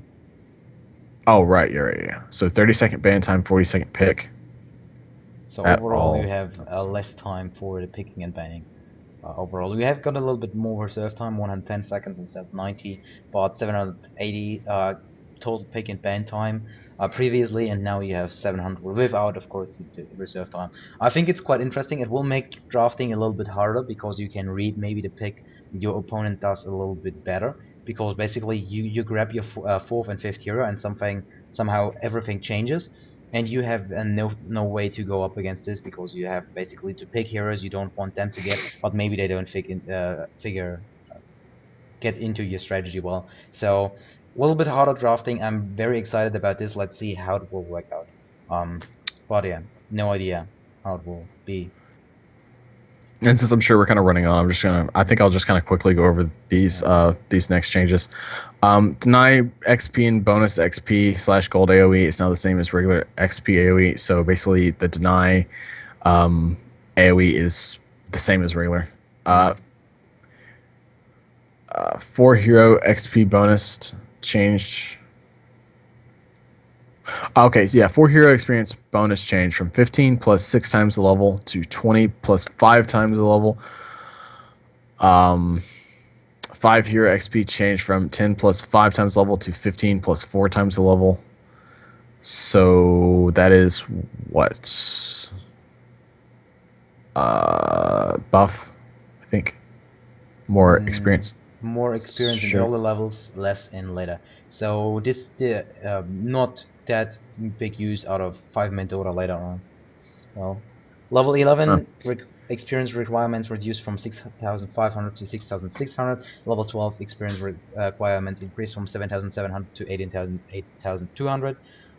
Oh right, you're right. Yeah. So 30-second ban time, 40-second pick. So At overall, you all. have less time for the picking and banning. Overall, we have got a little bit more reserve time, 110 seconds instead of 90, but 780 total pick and ban time previously, and now you have 700 without, of course, the reserve time. I think it's quite interesting. It will make drafting a little bit harder because you can read maybe the pick your opponent does a little bit better. Because basically, you grab your fourth and fifth hero, and somehow everything changes, and you have no way to go up against this because you have basically to pick heroes you don't want them to get, but maybe they don't figure get into your strategy well. So a little bit harder drafting. I'm very excited about this. Let's see how it will work out. Um, but yeah, no idea how it will be. And since I'm sure we're kind of running on, I think I'll just kind of quickly go over Yeah. these next changes. Deny XP and bonus XP / gold AoE is now the same as regular XP AoE. So basically, the deny AoE is the same as regular. Mm. 4 hero XP bonus changed. Okay, so yeah, 4 hero experience bonus change from 15 plus 6 times the level to 20 plus 5 times the level. 5 hero XP change from 10 plus 5 times level to 15 plus 4 times the level. So that is what buff, I think. More Mm, experience. more experience in Sure. early levels, less in later. So this the not that big use out of 5-minute Dota later on. Well, level Huh. 11 experience requirements reduced from 6,500 to 6,600. Level 12 experience requirements increased from 7,700 to 8,200.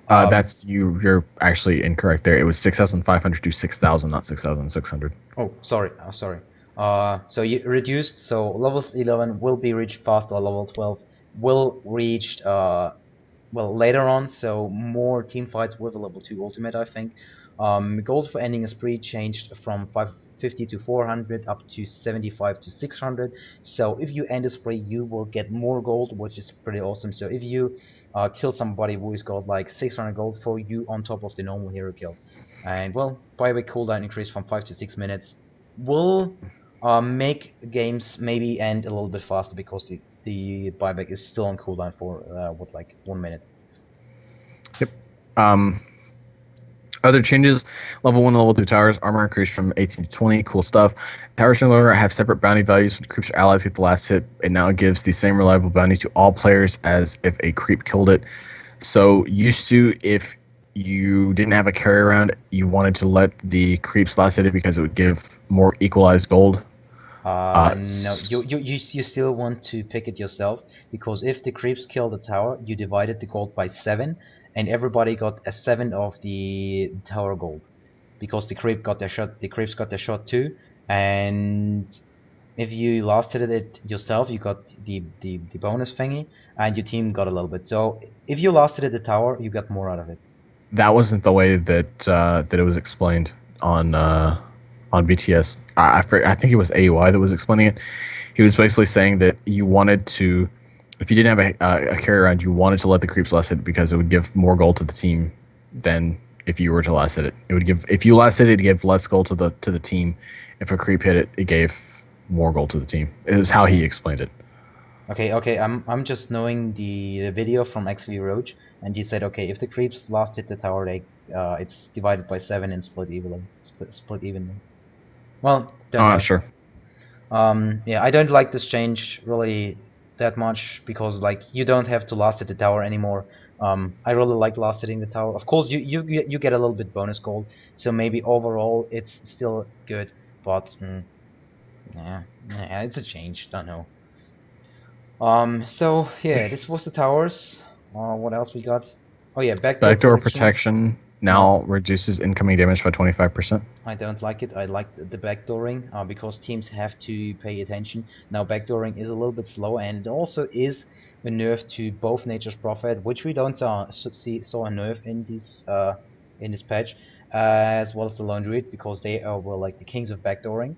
That's you. You're actually incorrect there. It was 6,500 to 6,000, not 6,600. Oh, sorry. Sorry. So you reduced. So level 11 will be reached faster. Level 12 will reach well later on. So more team fights with a level 2 ultimate, I think. Gold for ending a spree changed from 550 to 400 up to 75 to 600. So if you end a spree, you will get more gold, which is pretty awesome. So if you kill somebody who is got like 600 gold for you on top of the normal hero kill, and well, buyback cooldown increase from 5 to 6 minutes will make games maybe end a little bit faster because the buyback is still on cooldown for what like 1 minute. Yep. Um, Other changes: level 1 and level 2 towers armor increased from 18 to 20. Cool stuff. Towers no longer have separate bounty values when creeps or allies get the last hit. It now gives the same reliable bounty to all players as if a creep killed it. So used to, if you didn't have a carry around, you wanted to let the creeps last hit it because it would give more equalized gold. No, you still want to pick it yourself because if the creeps kill the tower, you divided the gold by 7, and everybody got a 7 of the tower gold because the creeps got their shot too, and if you last hit it yourself, you got the bonus thingy, and your team got a little bit. So if you last hit the tower, you got more out of it. That wasn't the way that it was explained on BTS. I think it was AUI that was explaining it. He was basically saying that you wanted to, if you didn't have a carry around, you wanted to let the creeps last hit because it would give more gold to the team than if you were to last hit it. It would give, if you last hit it, it gave less gold to the team. If a creep hit it, it gave more gold to the team. It was how he Okay. explained it. Okay. I'm just knowing the video from XV Roach, and he said, okay, if the creeps last hit the tower, they it's divided by 7 and split evenly. Split evenly. Well, don't know. Sure. Yeah, I don't like this change really that much because like you don't have to last hit the tower anymore. I really like last hitting the tower. Of course, you get a little bit bonus gold, so maybe overall it's still good, but yeah, it's a change. Don't know. So yeah, this was the towers. What else we got? Oh yeah, backdoor Backdoor protection. protection Not now reduces incoming damage by 25%. I don't like it. I like the backdooring because teams have to pay attention. Now backdooring is a little bit slow, and it also is a nerf to both Nature's Prophet, which we don't saw a nerf in this patch, as well as the Lone Druid because they were like the kings of backdooring.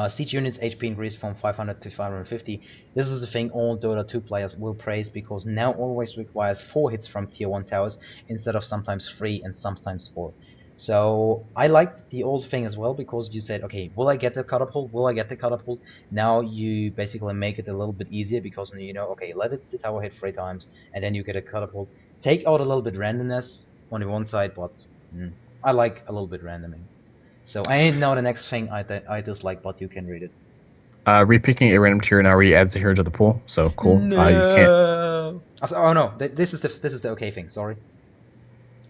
Siege units HP increased from 500 to 550. This is the thing all Dota 2 players will praise because now always requires 4 hits from tier 1 towers instead of sometimes 3 and sometimes 4. So I liked the old thing as well because you said, okay, will I get the catapult? Will I get the catapult? Now you basically make it a little bit easier because you know, okay, let the tower hit 3 times and then you get a catapult. Take out a little bit randomness on the one side, but I like a little bit randoming. So I know the next thing I dislike, but you can read it. Repicking a random tier now already adds the hero to the pool, so cool. You can't No. Oh no, this is the okay thing. Sorry.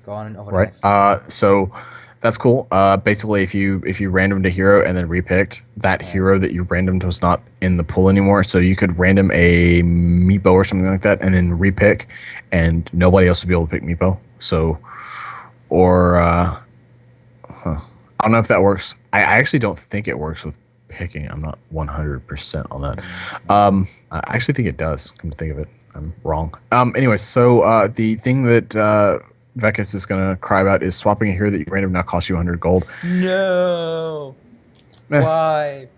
Go on over the right. next one. So that's cool. Basically, if you randomed a hero and then repicked, that Yeah. hero that you randomed was not in the pool anymore. So you could random a Meepo or something like that, and then repick, and nobody else would be able to pick Meepo. So, or I don't know if that works. I actually don't think it works with picking. I'm not 100% on that. Okay. I actually think it does. Come to think of it, I'm wrong. Anyways, so the thing that Vekus is gonna cry about is swapping a hero that you random now costs you 100 gold. No. Eh, Why?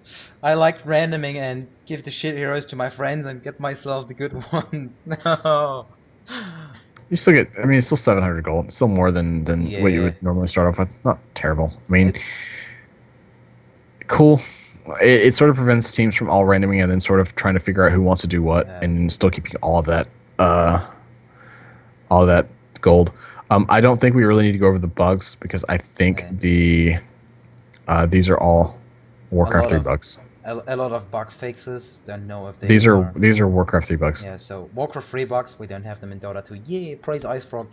I like randoming and give the shit heroes to my friends and get myself the good ones. No. you still get. I mean, it's still 700 gold. It's still more than what you Yeah. would normally start off with. Not terrible. I mean, It's cool. It sort of prevents teams from all randoming and then sort of trying to figure out who wants to do what, and still keeping uh, all of that gold. I don't think we really need to go over the bugs because I think uh, these are all a Warcraft lot 3 of bugs. a lot of bug fixes. Don't know if they These are are. these are Warcraft 3 bugs. Yeah, so Warcraft 3 bucks, we don't have them in Dota 2. Yeah, praise Ice Frog,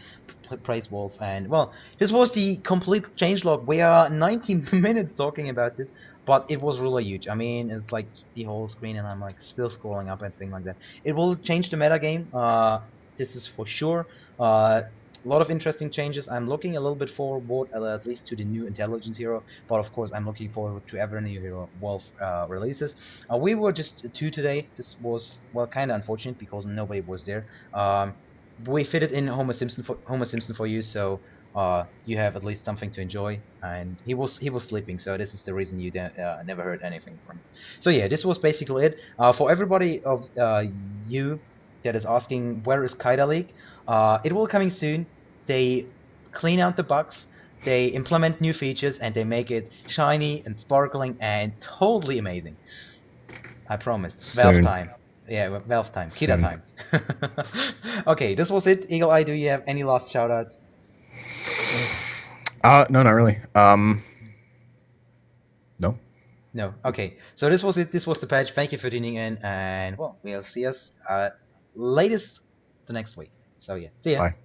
praise Wolf, and well, this was the complete changelog. We are 19 minutes talking about this, but it was really huge. I mean, it's like the whole screen, and I'm like still scrolling up and things like that. It will change the meta game. This is for sure. A lot of interesting changes. I'm looking a little bit forward, at least to the new intelligence hero, but of course, I'm looking forward to every new hero Wolf releases. We were just two today. This was well kind of unfortunate because nobody was there. We fitted in Homer Simpson for you, so you have at least something to enjoy. And he was sleeping, so this is the reason you never heard anything from him. So yeah, this was basically it. For everybody of you that is asking where is Kaida League, it will coming soon. They clean out the bugs. They implement new features and they make it shiny and sparkling and totally amazing. I promised. Valve Soon. time. Yeah, Valve time. Kita Soon. time. Okay, this was it. Eagle Eye, do you have any last shoutouts? No, not really. No. No. Okay. So this was it. This was the patch. Thank you for tuning in, and well, we'll see us latest the next week. So yeah, see ya. Bye.